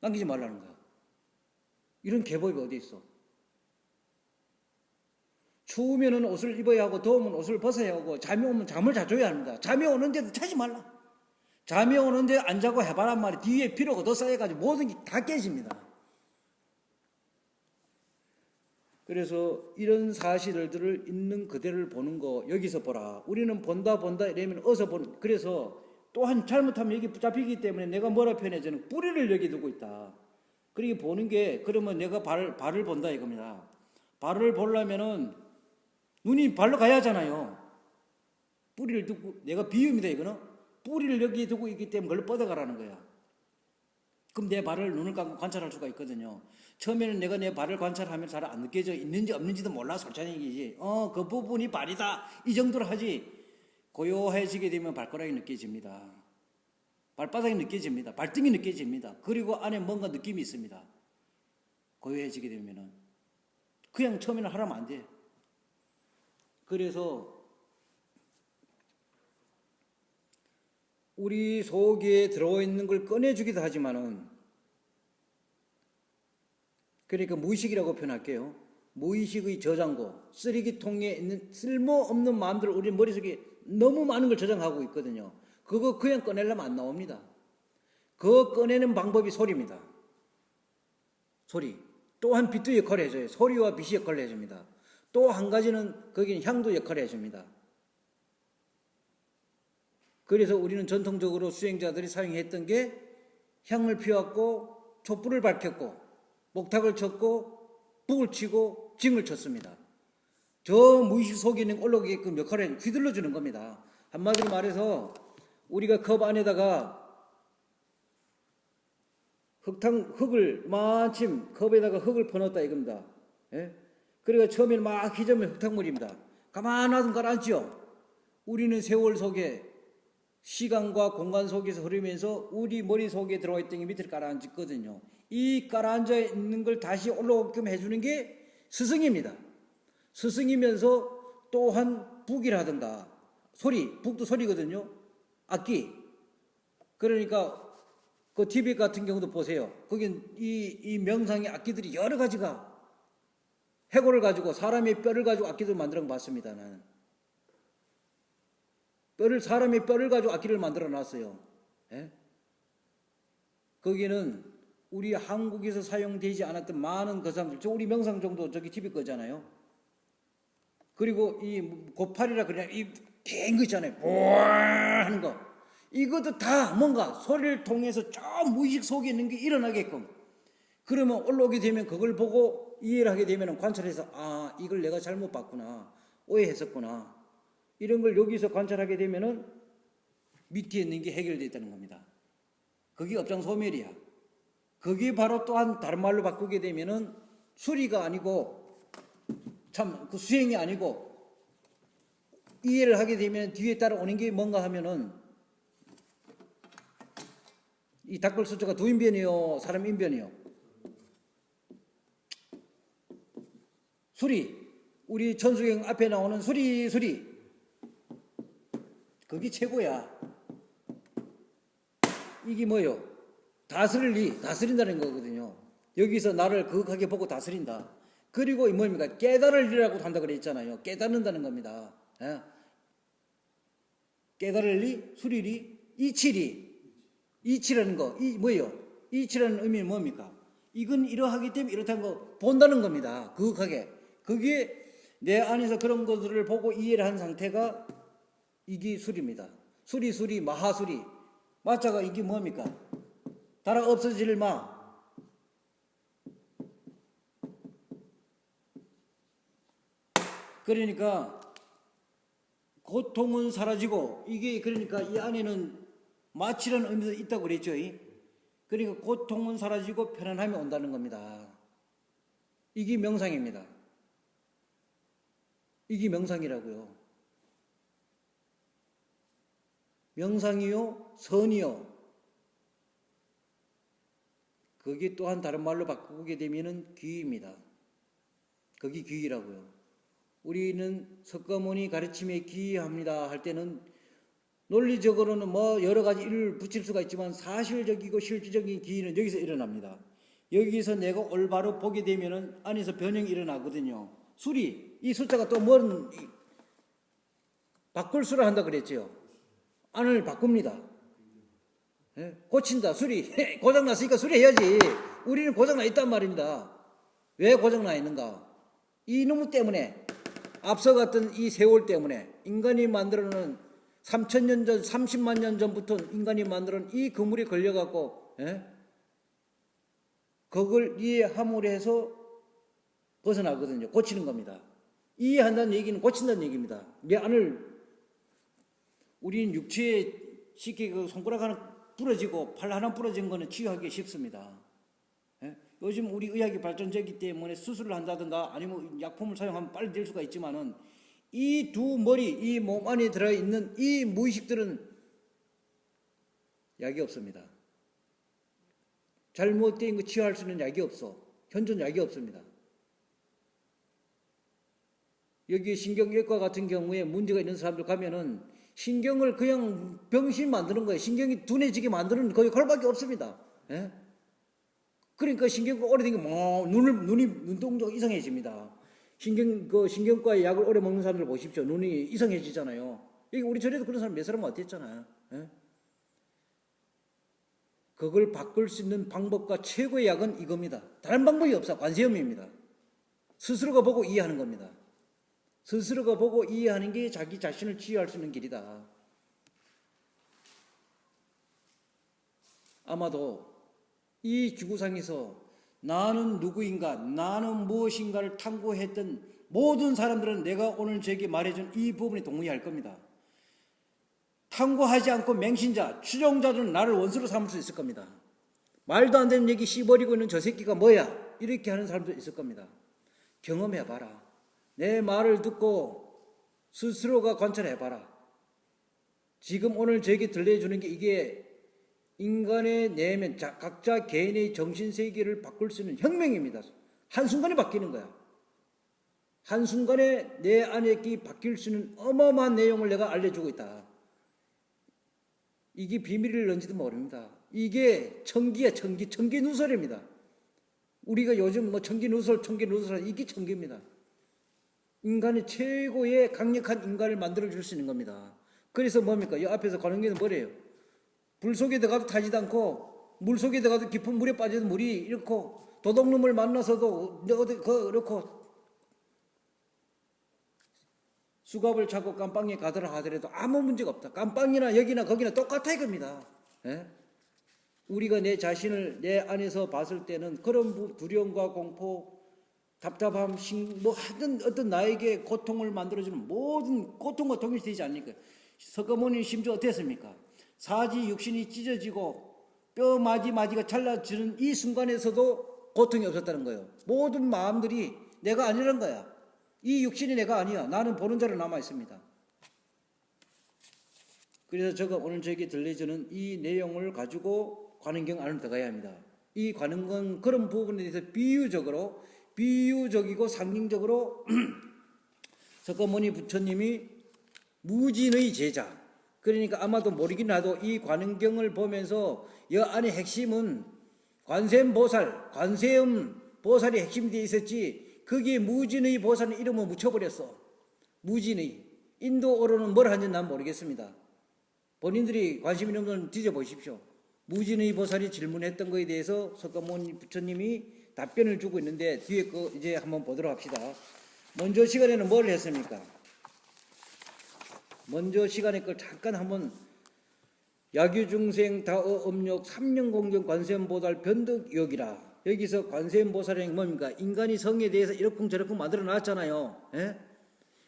남기지 말라는 거야. 이런 계법이 어디 있어? 추우면은 옷을 입어야 하고 더우면 옷을 벗어야 하고 잠이 오면 잠을 자줘야 합니다. 잠이 오는데도 자지 말라. 잠이 오는데 안 자고 해봐란 말이 뒤에 피로가 더 쌓여가지고 모든 게 다 깨집니다. 그래서 이런 사실들을 있는 그대로를 보는 거 여기서 보라. 우리는 본다 이러면 어서 보는. 그래서 또한 잘못하면 여기 잡히기 때문에 내가 뭐라 표현해? 저는 뿌리를 여기 두고 있다. 그렇게 보는 게 그러면 내가 발을 본다 이겁니다. 발을 보려면은 눈이 발로 가야 하잖아요. 뿌리를 두고 내가 비유입니다 이거는. 뿌리를 여기 두고 있기 때문에 그걸 뻗어가라는 거야. 그럼 내 발을 눈을 감고 관찰할 수가 있거든요. 처음에는 내가 내 발을 관찰하면 잘 안 느껴져 있는지 없는지도 몰라 솔직한 얘기지. 그 부분이 발이다 이 정도로 하지. 고요해지게 되면 발가락이 느껴집니다. 발바닥이 느껴집니다. 발등이 느껴집니다. 그리고 안에 뭔가 느낌이 있습니다. 고요해지게 되면은 그냥 처음에는 하라면 안 돼. 그래서 우리 속에 들어있는 걸 꺼내주기도 하지만은 그러니까 무의식이라고 표현할게요. 무의식의 저장고, 쓰레기통에 있는 쓸모없는 마음들 우리 머릿속에 너무 많은 걸 저장하고 있거든요. 그거 그냥 꺼내려면 안 나옵니다. 그거 꺼내는 방법이 소리입니다. 소리. 또한 빛도 역할을 해줘요. 소리와 빛이 역할을 해줍니다. 또 한 가지는 거기는 향도 역할을 해줍니다. 그래서 우리는 전통적으로 수행자들이 사용했던 게 향을 피웠고 촛불을 밝혔고 목탁을 쳤고 북을 치고 징을 쳤습니다. 저 무의식 속에 있는 올라오게끔 역할을 휘둘러 주는 겁니다. 한마디로 말해서 우리가 컵 안에다가 흙을 마침 컵에다가 흙을 퍼넣었다 이겁니다. 예? 그러니까 처음에는 막 휘저으면 흙탕물입니다. 가만 놔두면 가라앉죠. 우리는 세월 속에 시간과 공간 속에서 흐르면서 우리 머릿속에 들어와 있던 게 밑을 가라앉거든요. 이 가라앉아 있는 걸 다시 올라오게끔 해주는 게 스승입니다. 스승이면서 또한 북이라든가 소리, 북도 소리거든요. 악기. 그러니까 그 TV 같은 경우도 보세요. 거긴 이 명상의 악기들이 여러 가지가 해골을 가지고 사람의 뼈를 가지고 악기를 만들어 봤습니다. 나는. 사람의 뼈를 가지고 악기를 만들어 놨어요. 예? 거기는 우리 한국에서 사용되지 않았던 많은 거상들, 우리 명상정도 저기 TV 거잖아요. 그리고 이 고팔이라 그냥 이 긴 거 있잖아요. 보아 하는 거. 이것도 다 뭔가 소리를 통해서 저 무의식 속에 있는 게 일어나게끔. 그러면 올라오게 되면 그걸 보고 이해를 하게 되면 관찰해서 아 이걸 내가 잘못 봤구나. 오해했었구나. 이런 걸 여기서 관찰하게 되면은 밑에 있는 게 해결되어 있다는 겁니다. 그게 업장소멸이야. 그게 바로 또한 다른 말로 바꾸게 되면은 수리가 아니고 참 그 수행이 아니고 이해를 하게 되면 뒤에 따라오는 게 뭔가 하면은 이 닭불 숫자가 두 인변이요, 사람 인변이요. 수리, 우리 천수경 앞에 나오는 수리 그게 최고야. 이게 뭐요? 다스린다는 거거든요. 여기서 나를 거룩하게 보고 다스린다. 그리고 뭡니까? 깨달을 리라고 한다 그랬잖아요. 깨닫는다는 겁니다. 예? 깨달을 리, 수리리, 이치라는 거, 이 뭐예요? 이치라는 의미는 뭡니까? 이건 이러하기 때문에 이렇다는 거 본다는 겁니다. 거룩하게. 그게 내 안에서 그런 것들을 보고 이해를 한 상태가 이게 수리입니다. 수리, 마하수리. 마자가 이게 뭡니까? 달아 없어질 마. 그러니까 고통은 사라지고 이게 그러니까 이 안에는 마치라는 의미도 있다고 그랬죠. 그러니까 고통은 사라지고 편안함이 온다는 겁니다. 이게 명상입니다. 이게 명상이라고요. 명상이요, 선이요. 그게 또한 다른 말로 바꾸게 되면은 귀입니다. 그게 귀라고요. 우리는 석가모니 가르침에 귀합니다 할 때는 논리적으로는 뭐 여러 가지 일을 붙일 수가 있지만 사실적이고 실질적인 귀는 여기서 일어납니다. 여기서 내가 올바로 보게 되면은 안에서 변형이 일어나거든요. 수리, 이 숫자가 또 뭔 바꿀 수를 한다 그랬죠. 안을 바꿉니다. 고친다, 수리. 고장났으니까 수리해야지. 우리는 고장나 있단 말입니다. 왜 고장나 있는가? 이놈 때문에, 앞서 갔던 이 세월 때문에 인간이 만들어놓은 3,000년 전, 30만 년 전부터 인간이 만들어놓은 이 그물에 걸려갖고, 그걸 이해함으로 해서 벗어나거든요. 고치는 겁니다. 이해한다는 얘기는 고친다는 얘기입니다. 내 안을, 우리는 육체에 쉽게 그 손가락 하나 부러지고 팔 하나 부러진 거는 치유하기 쉽습니다. 요즘 우리 의학이 발전되기 때문에 수술을 한다든가 아니면 약품을 사용하면 빨리 될 수가 있지만은 이 두 머리, 이 몸 안에 들어있는 이 무의식들은 약이 없습니다. 잘못된 거 치유할 수 있는 약이 없어. 현존 약이 없습니다. 여기 신경외과 같은 경우에 문제가 있는 사람들 가면은 신경을 그냥 병신 만드는 거예요. 신경이 둔해지게 만드는 거의 그걸밖에 없습니다. 그러니까 신경과 오래된 게 뭐 눈동자가 이상해집니다. 신경과의 약을 오래 먹는 사람들 보십시오. 눈이 이상해지잖아요. 여기 우리 전에도 그런 사람 몇 사람 어땠잖아요. 그걸 바꿀 수 있는 방법과 최고의 약은 이겁니다. 다른 방법이 없어. 관세음입니다. 스스로가 보고 이해하는 겁니다. 스스로가 보고 이해하는 게 자기 자신을 치유할 수 있는 길이다. 아마도 이 지구상에서 나는 누구인가, 나는 무엇인가를 탐구했던 모든 사람들은 내가 오늘 저에게 말해준 이 부분에 동의할 겁니다. 탐구하지 않고 맹신자, 추종자들은 나를 원수로 삼을 수 있을 겁니다. 말도 안 되는 얘기 씹어버리고 있는 저 새끼가 뭐야? 이렇게 하는 사람도 있을 겁니다. 경험해봐라. 내 말을 듣고 스스로가 관찰해봐라. 지금 오늘 저에게 들려주는 게 이게 인간의 내면, 각자 개인의 정신세계를 바꿀 수 있는 혁명입니다. 한순간에 바뀌는 거야. 한순간에 내 안에 바뀔 수 있는 어마어마한 내용을 내가 알려주고 있다. 이게 비밀을 런지도 모릅니다. 이게 청기야, 청기 누설입니다. 우리가 요즘 뭐 청기 누설, 이게 청기입니다. 인간의 최고의 강력한 인간을 만들어줄 수 있는 겁니다. 그래서 뭡니까? 이 앞에서 관원계는 뭐래요? 불 속에 들어가도 타지도 않고, 물 속에 들어가도 깊은 물에 빠져도 물이 이렇고, 도둑놈을 만나서도 이렇고, 수갑을 차고 깜빵에 가더라 하더라도 아무 문제가 없다. 깜빵이나 여기나 거기나 똑같아 이겁니다. 우리가 내 자신을 내 안에서 봤을 때는 그런 두려움과 공포, 답답함, 뭐 하든 어떤 나에게 고통을 만들어주는 모든 고통과 동일되지 않으니까. 석가모니 심지어 어땠습니까? 사지 육신이 찢어지고 뼈 마디가 잘라지는 이 순간에서도 고통이 없었다는 거예요. 모든 마음들이 내가 아니란 거야. 이 육신이 내가 아니야. 나는 보는 자로 남아 있습니다. 그래서 제가 오늘 저에게 들려주는 이 내용을 가지고 관원경 안으로 들어가야 합니다. 이 관원경 그런 부분에 대해서 비유적이고 상징적으로 석가모니 부처님이 무진의 제자, 그러니까 아마도 모르긴 하도 이 관원경을 보면서 이 안의 핵심은 관세음보살, 관세음보살이 핵심이 되어 있었지 거기에 무진의 보살은 이름을 묻혀버렸어. 무진의. 인도어로는 뭘 하는지 난 모르겠습니다. 본인들이 관심 있는 건 뒤져보십시오. 무진의 보살이 질문했던 것에 대해서 석가모니 부처님이 답변을 주고 있는데 뒤에 거 이제 한번 보도록 합시다. 먼저 시간에는 뭘 했습니까? 먼저 시간에 걸 잠깐 한번 야규중생 다어 업력 삼령공경 관세음보살 변덕역이라. 여기서 관세음보살이 뭡니까? 인간이 성에 대해서 이렇쿵저렇쿵 만들어 놨잖아요. 예?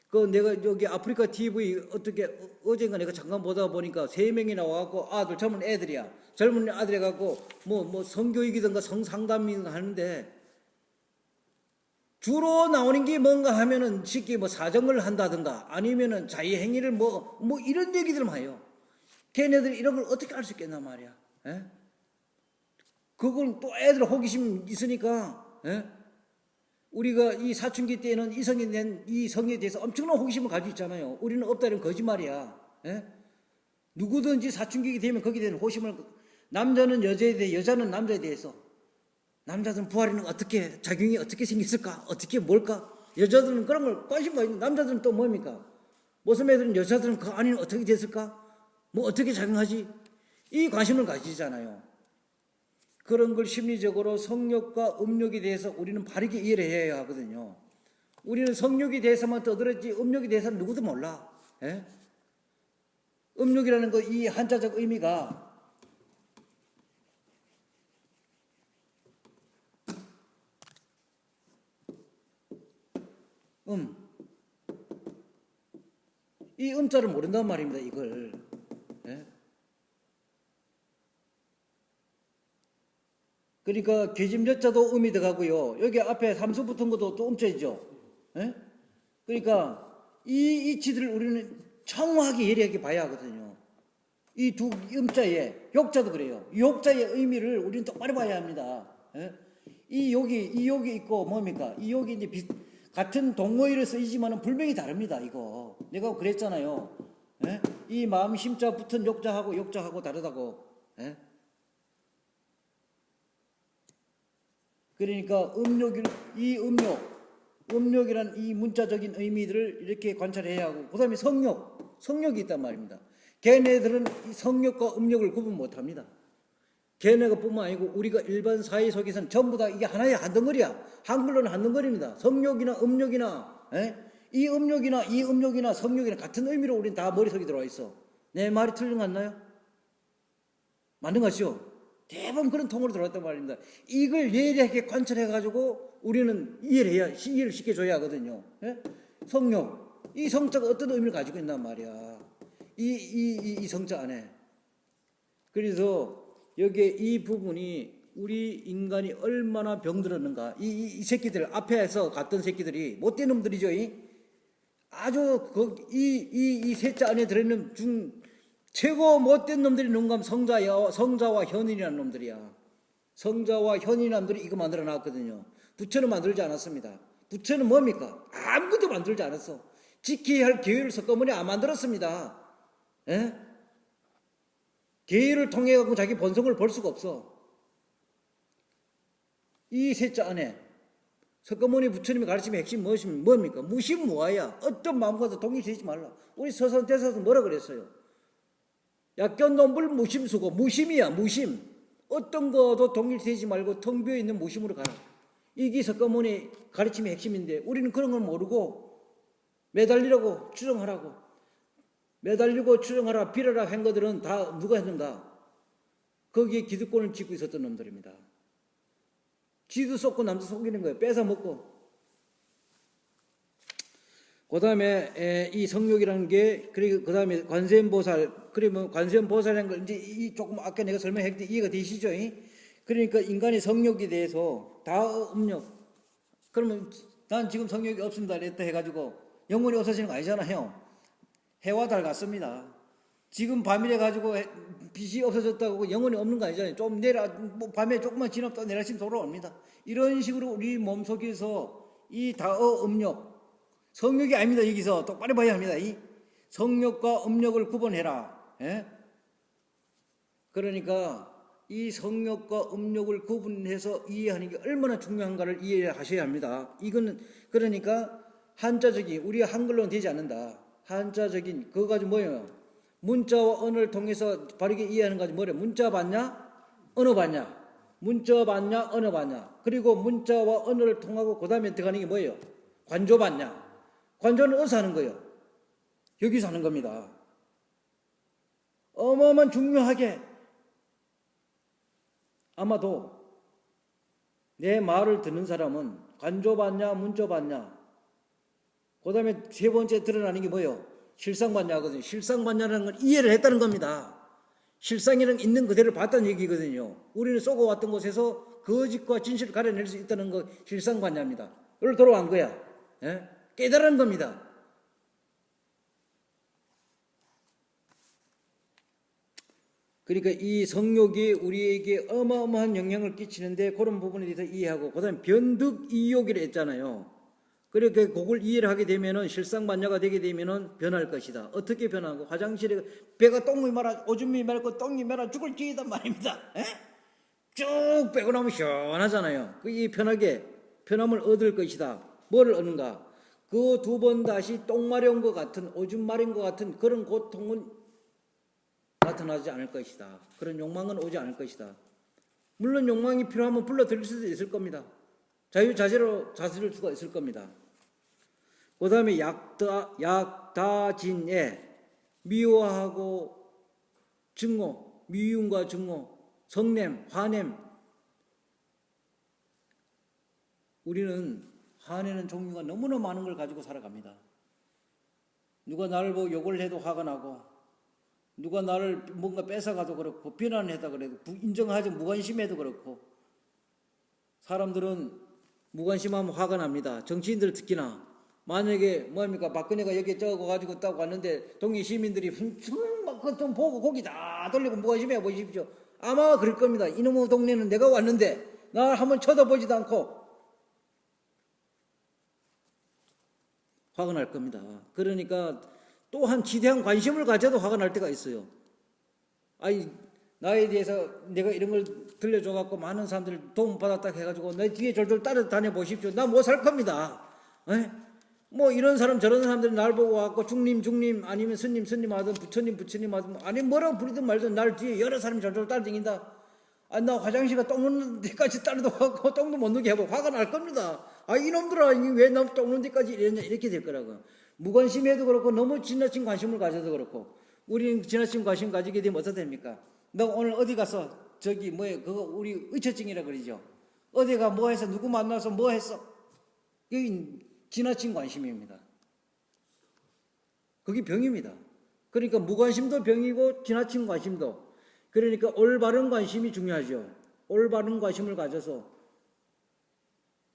그 내가 여기 아프리카 TV 어떻게 어젠가 내가 잠깐 보다 보니까 3명이 나와갖고 아들 젊은 애들이야. 젊은 아들이 갖고 뭐 성교육이든가 성상담이든가 하는데 주로 나오는 게 뭔가 하면은 쉽게 뭐 사정을 한다든가 아니면은 자유행위를 뭐 이런 얘기들만 해요. 걔네들이 이런 걸 어떻게 알 수 있겠나 말이야. 예? 그걸 또 애들 호기심 있으니까, 예? 우리가 이 사춘기 때는 이성이 된 이 성에 대해서 엄청난 호기심을 가지고 있잖아요. 우리는 없다는 거짓말이야. 예? 누구든지 사춘기 되면 거기에 대한 호기심을, 남자는 여자에 대해, 여자는 남자에 대해서, 남자들은 부활에는 어떻게, 작용이 어떻게 생겼을까? 어떻게 뭘까? 여자들은 그런 걸 관심 가지고, 남자들은 또 뭡니까? 무슨 애들은 여자들은 그 안에는 어떻게 됐을까? 뭐 어떻게 작용하지? 이 관심을 가지잖아요. 그런 걸 심리적으로 성욕과 음욕에 대해서 우리는 바르게 이해를 해야 하거든요. 우리는 성욕에 대해서만 떠들었지 음욕에 대해서는 누구도 몰라. 예? 음욕이라는 거 이 한자적 의미가 이 음자를 모른단 말입니다. 이걸. 예? 그러니까 계집여자도 음이 들어가고요. 여기 앞에 삼수 붙은 것도 또 음자이죠. 예? 그러니까 이 이치들을 우리는 정확하게 예리하게 봐야 하거든요. 이 두 음자에 욕자도 그래요. 이 욕자의 의미를 우리는 똑바로 봐야 합니다. 예? 이 욕이 있고 뭡니까? 이 욕이 이제 같은 동어의를 쓰이지만은 분명히 다릅니다. 이거 내가 그랬잖아요. 예? 이 마음 심자 붙은 욕자하고 다르다고. 예? 그러니까 음욕이란 이 문자적인 의미들을 이렇게 관찰해야 하고, 그 다음에 성욕이 있단 말입니다. 걔네들은 이 성욕과 음욕을 구분 못합니다. 걔네가 뿐만 아니고 우리가 일반 사회 속에서는 전부 다 이게 하나의 한 덩어리야. 한글로는 한 덩어리입니다. 성욕이나 음욕이나, 이 음욕이나 성욕이나 같은 의미로 우리는 다 머릿속에 들어와 있어. 내 말이 틀린 거 같나요? 맞는 것이죠. 대부분 그런 통으로 들어왔단 말입니다. 이걸 예리하게 관찰해가지고 우리는 이해를 쉽게 줘야 하거든요. 예? 성욕. 이 성자가 어떤 의미를 가지고 있단 말이야. 이 성자 안에. 그래서 여기에 이 부분이 우리 인간이 얼마나 병들었는가. 이 새끼들, 앞에서 갔던 새끼들이, 못된 놈들이죠. 아주 이 셋자 안에 들어있는 최고 못된 놈들이 누군가 성자와 현인이라는 놈들이야. 성자와 현인이라는 놈들이 이거 만들어 놨거든요. 부처는 만들지 않았습니다. 부처는 뭡니까? 아무것도 만들지 않았어. 지켜야 할 계율을 석가모니 안 만들었습니다. 예? 계율을 통해 갖고 자기 본성을 볼 수가 없어. 이 셋자 안에 석가모니 부처님이 가르침의 핵심이 뭡니까? 무심무아야. 어떤 마음과도 동일되지 말라. 우리 서선 대사에서 뭐라 그랬어요? 약견놈불 무심수고, 무심이야. 무심. 어떤 거도 동일되지 말고 텅 비어있는 무심으로 가라. 이게 석가모니 가르침의 핵심인데 우리는 그런 걸 모르고 매달리고 추정하라 빌어라 한 것들은 다 누가 했는가? 거기에 기득권을 쥐고 있었던 놈들입니다. 쥐도 쏟고 남도 속이는 거예요. 뺏어 먹고. 그 다음에 이 성욕이라는 게, 그리고 그 다음에 관세음보살, 그러면 관세음보살이라는 걸 이제 조금 아까 내가 설명했는데 이해가 되시죠? 그러니까 인간의 성욕에 대해서 다 음욕. 그러면 난 지금 성욕이 없습니다. 이랬다 해가지고 영혼이 없어지는 거 아니잖아요. 해와 달 같습니다. 지금 밤이래 가지고 빛이 없어졌다고 영원히 없는 거 아니잖아요. 좀 내려 뭐 밤에 조금만 지나면 또 내일 아침 돌아옵니다. 이런 식으로 우리 몸속에서 이 다어 음력, 성욕이 아닙니다. 여기서 똑바로 봐야 합니다. 이 성욕과 음력을 구분해라. 예? 그러니까 이 성욕과 음욕을 구분해서 이해하는 게 얼마나 중요한가를 이해하셔야 합니다. 이거는 그러니까 한자적인 우리 한글로는 되지 않는다. 한자적인 그거 가지고 뭐예요? 문자와 언어를 통해서 바르게 이해하는 거지 뭐래? 문자 봤냐? 언어 봤냐? 문자 봤냐? 언어 봤냐? 그리고 문자와 언어를 통하고 그 다음에 들어가는 게 뭐예요? 관조 봤냐? 관조는 어디서 하는 거예요? 여기서 하는 겁니다. 어마어마한 중요하게 아마도 내 말을 듣는 사람은 관조 봤냐? 문자 봤냐? 그 다음에 세 번째 드러나는 게 뭐예요? 실상반야거든요. 실상반야라는 건 이해를 했다는 겁니다. 실상이는 있는 그대로 봤다는 얘기거든요. 우리는 쏘고 왔던 곳에서 거짓과 진실을 가려낼 수 있다는 거 실상반야입니다. 여기로 돌아간 거야. 예? 깨달은 겁니다. 그러니까 이 성욕이 우리에게 어마어마한 영향을 끼치는데 그런 부분에 대해서 이해하고 그 다음에 변득이욕이라 했잖아요. 그렇게 그걸 이해를 하게 되면은 실상반야가 되게 되면은 변할 것이다. 어떻게 변하고 화장실에 배가 똥이 말아 오줌이 말고 똥이 말아 죽을 지이단 말입니다. 에? 쭉 빼고 나면 시원하잖아요. 이 편하게 편함을 얻을 것이다. 뭐를 얻는가? 그 두 번 다시 똥 마려운 것 같은 오줌 마린 것 같은 그런 고통은 나타나지 않을 것이다. 그런 욕망은 오지 않을 것이다. 물론 욕망이 필요하면 불러들일 수도 있을 겁니다. 자유자재로 다스릴 수가 있을 겁니다. 그 다음에 약다진에 미워하고 증오, 미움과 증오, 성냄, 화냄. 우리는 화내는 종류가 너무나 많은 걸 가지고 살아갑니다. 누가 나를 보고 욕을 해도 화가 나고 누가 나를 뭔가 뺏어가도 그렇고 비난해도 그래도 인정하지 무관심해도 그렇고 사람들은 무관심하면 화가 납니다. 정치인들 특히나 만약에 뭐합니까 박근혜가 여기에 저거 가지고 딱 왔는데 동네 시민들이 막 그것 좀 보고 고기 다 돌리고 무관심해 보십시오. 아마 그럴 겁니다. 이놈의 동네는 내가 왔는데 날 한번 쳐다보지도 않고 화가 날 겁니다. 그러니까 또한 지대한 관심을 가져도 화가 날 때가 있어요. 아니 나에 대해서 내가 이런 걸 들려줘갖고 많은 사람들 도움 받았다 해가지고 내 뒤에 졸졸 따라다녀 보십시오. 나 못 살 겁니다. 에? 뭐 이런 사람 저런 사람들이 날 보고 와갖고 중님 아니면 스님 하든 부처님 하든 아니 뭐라고 부리든 말든 날 뒤에 여러 사람이 졸졸 따라다닌다. 아, 나 화장실 가 똥 누는 데까지 따라다가고 똥도 못 누게 하고 화가 날 겁니다. 아 이놈들아 왜 나 똥 누는 데까지 이랬냐 이렇게 될 거라고요. 무관심해도 그렇고 너무 지나친 관심을 가져도 그렇고 우리는 지나친 관심 가지게 되면 어떻게 됩니까? 너 오늘 어디 가서 저기 뭐에 그거 우리 의처증이라 그러죠. 어디가 뭐 해서 누구 만나서 뭐 했어? 여기 지나친 관심입니다. 그게 병입니다. 그러니까 무관심도 병이고 지나친 관심도. 그러니까 올바른 관심이 중요하죠. 올바른 관심을 가져서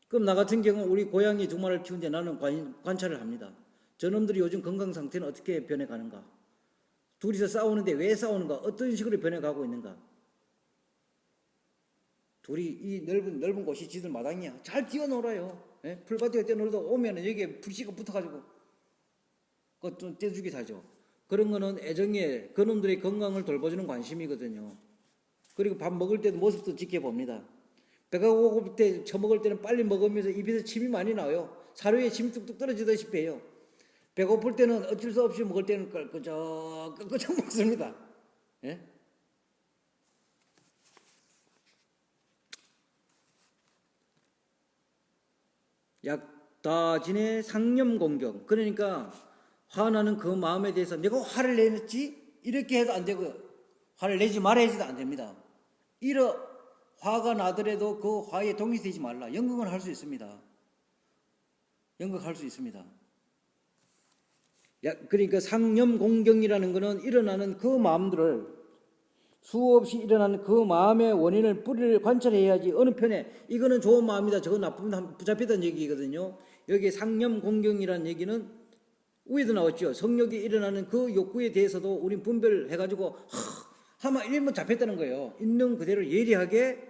그럼 나 같은 경우는 우리 고양이 두 마리를 키우는데 나는 관찰을 합니다. 저놈들이 요즘 건강 상태는 어떻게 변해가는가? 둘이서 싸우는데 왜 싸우는가? 어떤 식으로 변해가고 있는가? 둘이 이 넓은 곳이 지들 마당이야. 잘 뛰어놀아요. 예? 풀밭에 뛰어놀다 오면 여기에 불씨가 붙어가지고 그것도 떼주기도 하죠. 그런 거는 애정에 그놈들의 건강을 돌봐주는 관심이거든요. 그리고 밥 먹을 때도 모습도 지켜봅니다. 배가 고플 때 처먹을 때는 빨리 먹으면서 입에서 침이 많이 나와요. 사료에 침이 뚝뚝 떨어지다시피 해요. 배고플 때는 어쩔 수 없이 먹을 때는 끄적 먹습니다. 예? 약다진의 상념공경. 그러니까 화나는 그 마음에 대해서 내가 화를 내냈지? 이렇게 해도 안 되고요. 화를 내지 말아야지도 안 됩니다. 화가 나더라도 그 화에 동의되지 말라. 연극을 할 수 있습니다. 연극할 수 있습니다. 그러니까 상념공경이라는 것은 일어나는 그 마음들을 수없이 일어나는 그 마음의 원인을 뿌리를 관찰해야지 어느 편에 이거는 좋은 마음이다 저거 나쁘면 붙잡히다는 얘기거든요. 여기 상념공경이라는 얘기는 위에도 나왔죠. 성욕이 일어나는 그 욕구에 대해서도 우린 분별해가지고 하면 이러면 잡혔다는 거예요. 있는 그대로 예리하게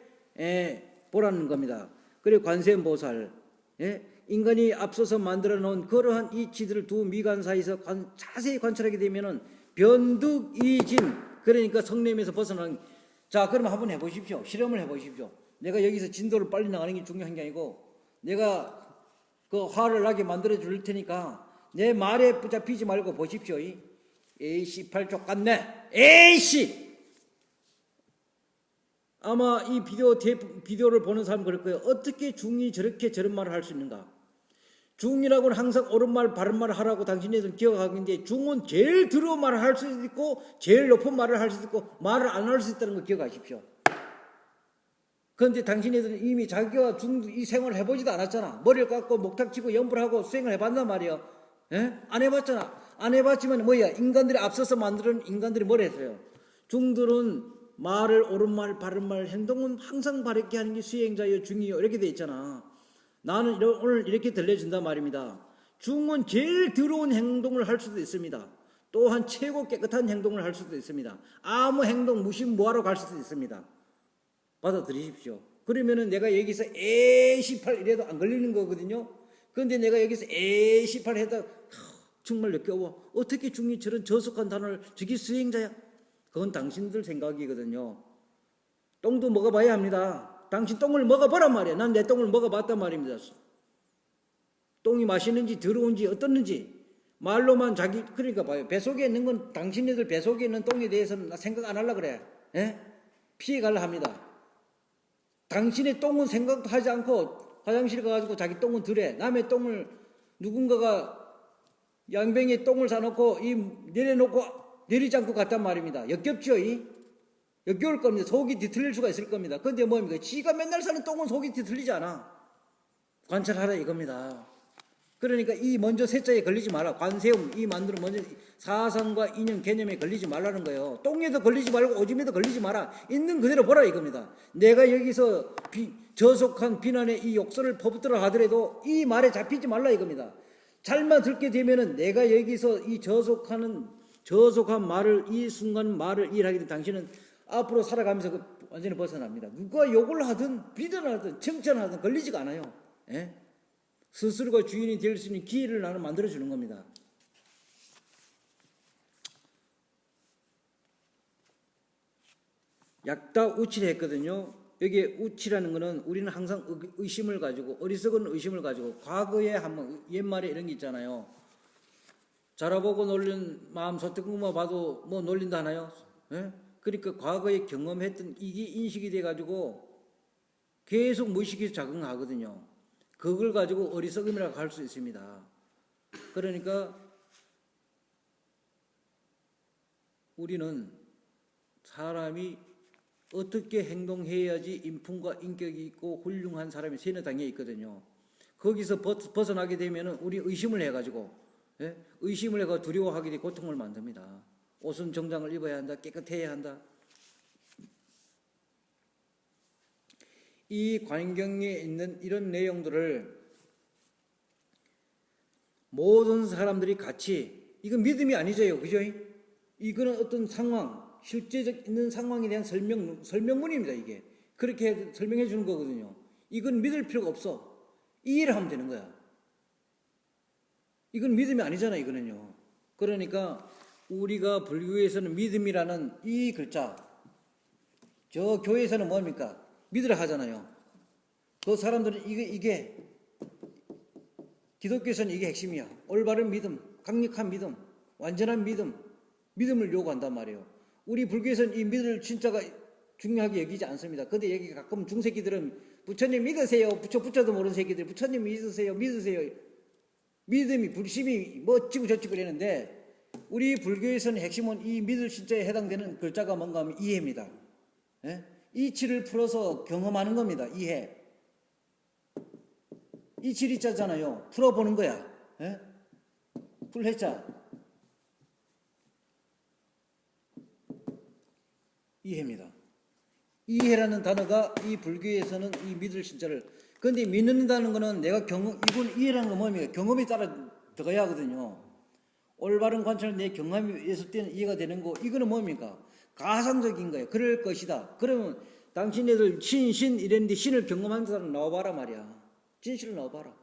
보라는 겁니다. 그리고 관세음보살, 인간이 앞서서 만들어 놓은 그러한 이치들을 두 미간 사이에서 자세히 관찰하게 되면은 변득이진, 그러니까 성냄에서 벗어나는. 자, 그러면 한번 해보십시오. 실험을 해보십시오. 내가 여기서 진도를 빨리 나가는 게 중요한 게 아니고, 내가 그 화를 나게 만들어 줄 테니까 내 말에 붙잡히지 말고 보십시오. 에이씨, 팔쪽 같네. 에이씨! 아마 이 비디오를 보는 사람 그럴 거예요. 어떻게 중이 저렇게 저런 말을 할 수 있는가? 중이라고는 항상 옳은 말, 바른 말을 하라고 당신네들은 기억하는데, 중은 제일 더러운 말을 할 수도 있고 제일 높은 말을 할 수도 있고 말을 안 할 수 있다는 거 기억하십시오. 그런데 당신네들은 이미 자기가 중 이 생활을 해보지도 않았잖아. 머리를 깎고 목탁 치고 염불하고 수행을 해봤단 말이야. 안 해봤잖아. 안 해봤지만 뭐야, 인간들이 앞서서 만드는 인간들이 뭘 했어요? 중들은 말을, 옳은 말, 바른 말, 행동은 항상 바르게 하는 게 수행자요, 중이요, 이렇게 돼 있잖아. 나는 오늘 이렇게 들려준단 말입니다. 중은 제일 더러운 행동을 할 수도 있습니다. 또한 최고 깨끗한 행동을 할 수도 있습니다. 아무 행동 무심무하러 갈 수도 있습니다. 받아들이십시오. 그러면은 내가 여기서 A18 이래도 안 걸리는 거거든요. 그런데 내가 여기서 A18 해도 정말 역겨워. 어떻게 중이 저런 저속한 단어를, 저게 수행자야? 그건 당신들 생각이거든요. 똥도 먹어봐야 합니다. 당신 똥을 먹어보란 말이야. 난 내 똥을 먹어봤단 말입니다. 똥이 맛있는지 더러운지 어떻는지 말로만 자기, 그러니까 봐요. 뱃속에 있는 건, 당신네들 뱃속에 있는 똥에 대해서는 나 생각 안 하려고 그래. 피해가려 합니다. 당신의 똥은 생각도 하지 않고 화장실 가가지고 자기 똥은 들에, 남의 똥을 누군가가 양병에 똥을 사놓고 내려놓고 내리지 않고 갔단 말입니다. 역겹죠? 역겨울 겁니다. 속이 뒤틀릴 수가 있을 겁니다. 그런데 뭡니까? 지가 맨날 사는 똥은 속이 뒤틀리지 않아. 관찰하라 이겁니다. 그러니까 이 먼저 세자에 걸리지 마라. 관세음, 이 만두는 먼저 사상과 인연 개념에 걸리지 말라는 거예요. 똥에도 걸리지 말고 오줌에도 걸리지 마라. 있는 그대로 보라 이겁니다. 내가 여기서 저속한 비난의 이 욕설을 퍼붓더라 하더라도 이 말에 잡히지 말라 이겁니다. 잘만 듣게 되면은 내가 여기서 이 저속한 말을, 이 순간 말을 일하게 된 당신은 앞으로 살아가면서 완전히 벗어납니다. 누가 욕을 하든 비난하든 칭찬하든 걸리지가 않아요. 스스로가 주인이 될 수 있는 기회를 나는 만들어주는 겁니다. 약다 우치를 했거든요. 여기에 우치라는 것은 우리는 항상 의심을 가지고, 어리석은 의심을 가지고, 과거에 한번 옛말에 이런 게 있잖아요. 자라보고 놀린 마음 소뚜껑만 봐도 뭐 놀린다 하나요? 그러니까 과거에 경험했던 이게 인식이 돼가지고 계속 무의식에서 작용하거든요. 그걸 가지고 어리석음이라고 할 수 있습니다. 그러니까 우리는 사람이 어떻게 행동해야지 인품과 인격이 있고 훌륭한 사람이 세뇌 당해 있거든요. 거기서 벗어나게 되면 우리 의심을 해가지고, 의심을 해가 두려워하게 돼 고통을 만듭니다. 옷은 정장을 입어야 한다. 깨끗해야 한다. 이 관경에 있는 이런 내용들을 모든 사람들이 같이, 이건 믿음이 아니죠. 그죠? 이거는 어떤 상황, 실제적 있는 상황에 대한 설명문입니다. 이게 그렇게 설명해 주는 거거든요. 이건 믿을 필요가 없어. 이해를 하면 되는 거야. 이건 믿음이 아니잖아. 이거는요. 그러니까 우리가 불교에서는 믿음이라는 이 글자, 저 교회에서는 뭡니까? 믿으라 하잖아요. 그 사람들은 이게 기독교에서는 이게 핵심이야. 올바른 믿음, 강력한 믿음, 완전한 믿음을 요구한단 말이에요. 우리 불교에서는 이 믿음을 진짜가 중요하게 여기지 않습니다. 근데 여기 가끔 중새끼들은 부처님 믿으세요. 부처도 모르는 새끼들 부처님 믿으세요. 믿음이 불심이 뭐 어찌고 저찌고 이러는데, 우리 불교에서는 핵심은 이 믿을 신자에 해당되는 글자가 뭔가 하면 이해입니다. 이치를 풀어서 경험하는 겁니다. 이해. 이치리자잖아요. 풀어보는 거야. 풀해자. 이해입니다. 이해라는 단어가 이 불교에서는 이 믿을 신자를, 그런데 믿는다는 거는 내가 이건 이해라는 건 뭡니까? 경험에 따라 들어가야 하거든요. 올바른 관찰 내 경험이 있을 때는 이해가 되는 거. 이거는 뭡니까? 가상적인 거예요. 그럴 것이다. 그러면 당신네들 신 이랬는데 신을 경험한 사람 나와봐라 말이야. 진실을 나와봐라.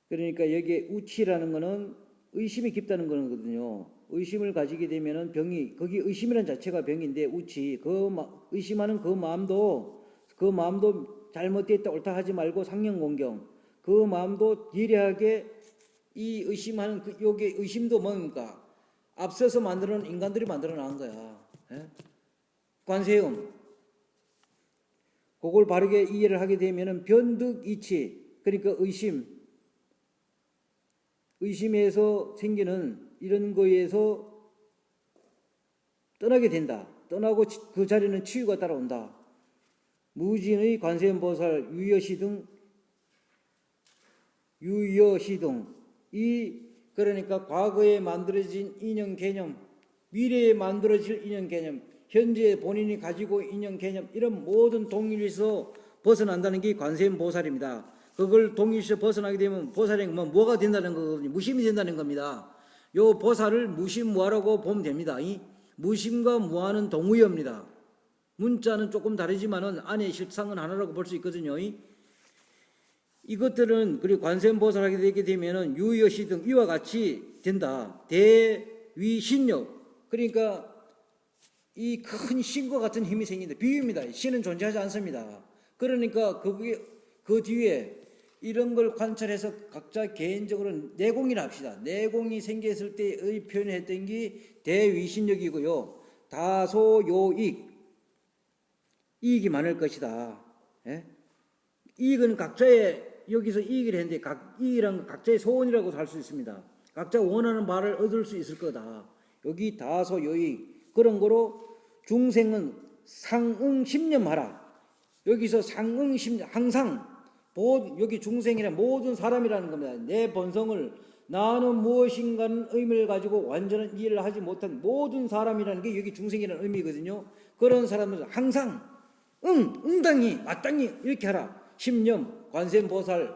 그러니까 여기에 우치라는 거는 의심이 깊다는 거거든요. 의심을 가지게 되면은 병이, 거기 의심이라는 자체가 병인데, 우치, 의심하는 그 마음도 잘못됐다 옳다 하지 말고 상념공경, 그 마음도 예리하게 이 의심하는 요게 의심도 뭡니까? 앞서서 만들어 놓은 인간들이 만들어 놓은 거야. 예? 관세음. 그걸 바르게 이해를 하게 되면은 변득이치, 그러니까 의심에서 생기는 이런 거에서 떠나게 된다. 떠나고 그 자리는 치유가 따라온다. 무진의 관세음보살 유여시 등 그러니까 과거에 만들어진 인연 개념, 미래에 만들어질 인연 개념, 현재 본인이 가지고 인연 개념, 이런 모든 동일에서 벗어난다는 게 관세음보살입니다. 그걸 동일에서 벗어나게 되면 보살이 뭐가 된다는 거거든요. 무심이 된다는 겁니다. 요 보살을 무심무화라고 보면 됩니다. 이 무심과 무화는 동의어입니다. 문자는 조금 다르지만은 안에 실상은 하나라고 볼 수 있거든요. 이것들은 그리고 관세음보살하게 되게 되면은 유여시 등 이와 같이 된다. 대위신력, 그러니까 이 큰 신과 같은 힘이 생긴다. 비유입니다. 신은 존재하지 않습니다. 그러니까 그 뒤에 이런 걸 관찰해서 각자 개인적으로 내공이라 합시다. 내공이 생겼을 때의 표현했던 게 대위신력이고요. 다소요익, 이익이 많을 것이다. 예? 이익은 각자의, 여기서 이익을 했는데 이익이란 각자의 소원이라고 할 수 있습니다. 각자 원하는 바를 얻을 수 있을 거다. 여기 다소요익, 그런 거로 중생은 상응심념하라. 여기서 상응심념, 항상 여기 중생이란 모든 사람이라는 겁니다. 내 본성을 나는 무엇인가는 의미를 가지고 완전한 이해를 하지 못한 모든 사람이라는 게 여기 중생이라는 의미거든요. 그런 사람들은 항상 응당히 마땅히 이렇게 하라. 심념, 관세음보살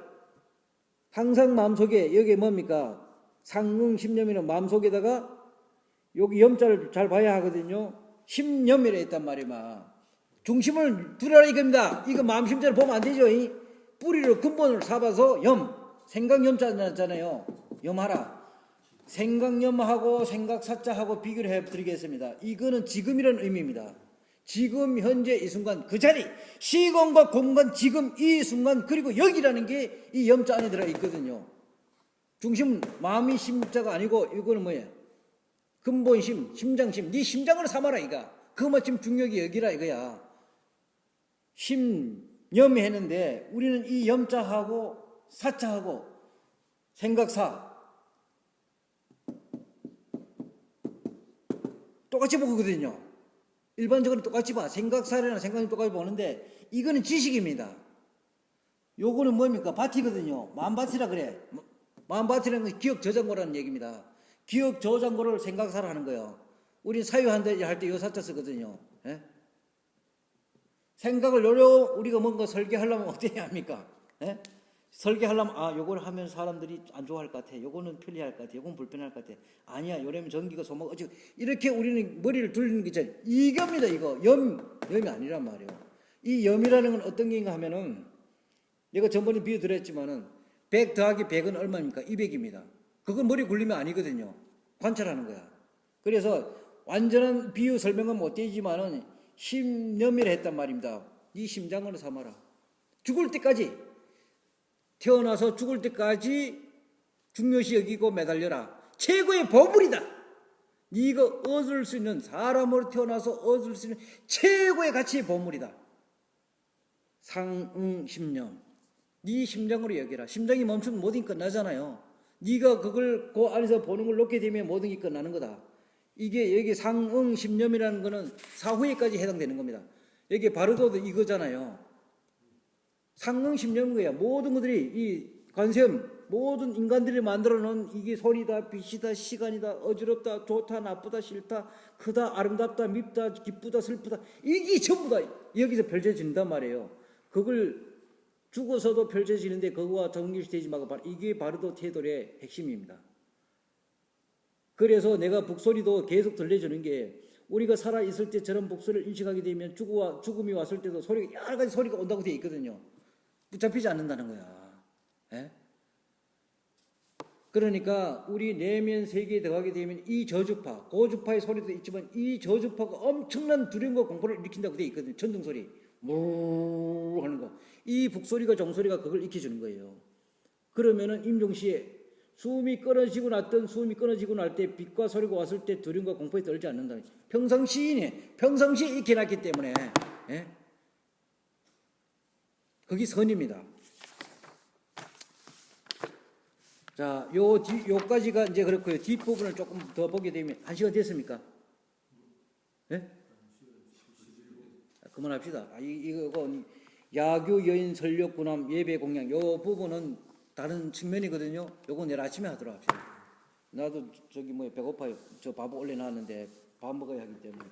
항상 마음속에, 여기 뭡니까? 상응심념이라는 마음속에다가 여기 염자를 잘 봐야 하거든요. 심념이라 했단 말이야. 중심을 두라라 이겁니다. 이거 마음심자를 보면 안 되죠. 뿌리로 근본을 잡아서 생각염자 났잖아요. 염하라. 생각염하고 생각사자하고 비교를 해드리겠습니다. 이거는 지금이라는 의미입니다. 지금 현재 이 순간 그 자리, 시공과 공간, 지금 이 순간, 그리고 여기라는 게 이 염자 안에 들어 있거든요. 중심은 마음이 심자가 아니고 이거는 뭐예요? 근본심, 심장심, 네 심장으로 삼아라 이거. 그것만 지금 중력이 여기라 이거야. 심염이 했는데 우리는 이 염자하고 사자하고 생각사 똑같이 보거든요. 일반적으로 똑같이 봐. 생각사라는 생각이 똑같이 보는데 이거는 지식입니다. 요거는 뭡니까? 바티거든요. 마음바티라 그래. 마음바티라는 건 기억 저장고라는 얘기입니다. 기억 저장고를 생각사로 하는 거예요. 우리 사유한대 할 때 요 사자 쓰거든요. 예? 생각을 우리가 뭔가 설계하려면 어떻게 해야 합니까? 예? 설계하려면 요걸 하면 사람들이 안 좋아할 것 같아. 요거는 편리할 것 같아. 요건 불편할 것 같아. 아니야. 요래면 전기가 소모가 어찌 이렇게 우리는 머리를 돌리는 게 있잖아요. 이겁니다. 이거 염이 아니란 말이에요. 이 염이라는 건 어떤 게인가 하면은 내가 전번에 비유 드렸지만은 100 더하기 100은 얼마입니까? 200입니다. 그건 머리 굴리면 아니거든요. 관찰하는 거야. 그래서 완전한 비유 설명은 못 되지만은 심염이라 했단 말입니다. 네 심장으로 삼아라. 죽을 때까지, 태어나서 죽을 때까지 중요시 여기고 매달려라. 최고의 보물이다. 네가 얻을 수 있는, 사람으로 태어나서 얻을 수 있는 최고의 가치의 보물이다. 상응심념. 네 심장으로 여겨라. 심장이 멈추면 모든 게 끝나잖아요. 네가 그걸 그 안에서 보는 걸 놓게 되면 모든 게 끝나는 거다. 이게 여기 상응심념이라는 거는 사후에까지 해당되는 겁니다. 여기 바르도도 이거잖아요. 상응심념인 거야. 모든 것들이 이 관세음, 모든 인간들이 만들어 놓은 이게 소리다, 빛이다, 시간이다, 어지럽다, 좋다, 나쁘다, 싫다, 크다, 아름답다, 밉다, 기쁘다, 슬프다, 이게 전부 다 여기서 펼쳐진단 말이에요. 그걸 죽어서도 펼쳐지는데 그거와 동일시되지 말고 이게 바르도 테돌의 핵심입니다. 그래서 내가 북소리도 계속 들려주는 게 우리가 살아있을 때 저런 북소리를 인식하게 되면 죽음이 왔을 때도 소리가 여러 가지 소리가 온다고 되어 있거든요. 붙잡히지 않는다는 거야. 예? 그러니까 우리 내면 세계에 들어가게 되면 이 저주파, 고주파의 소리도 있지만 이 저주파가 엄청난 두려움과 공포를 일으킨다고 되어 있거든요. 천둥소리, 무 하는 거. 이 북소리가 종소리가 그걸 익혀주는 거예요. 그러면은 임종시에 숨이 끊어지고 날 때 빛과 소리가 왔을 때 두려움과 공포에 떨지 않는다. 평상시에 익혀놨기 때문에 예? 그게 선입니다. 자, 요까지가 이제 그렇고요. 뒷부분을 조금 더 보게 되면 1시간 됐습니까? 예? 그만합시다. 이거 야교 여인 설력 군함 예배 공양 요 부분은 다른 측면이거든요. 요거 내일 아침에 하도록 합시다. 나도 배고파요. 저 밥 올려놨는데 밥 먹어야 하기 때문에.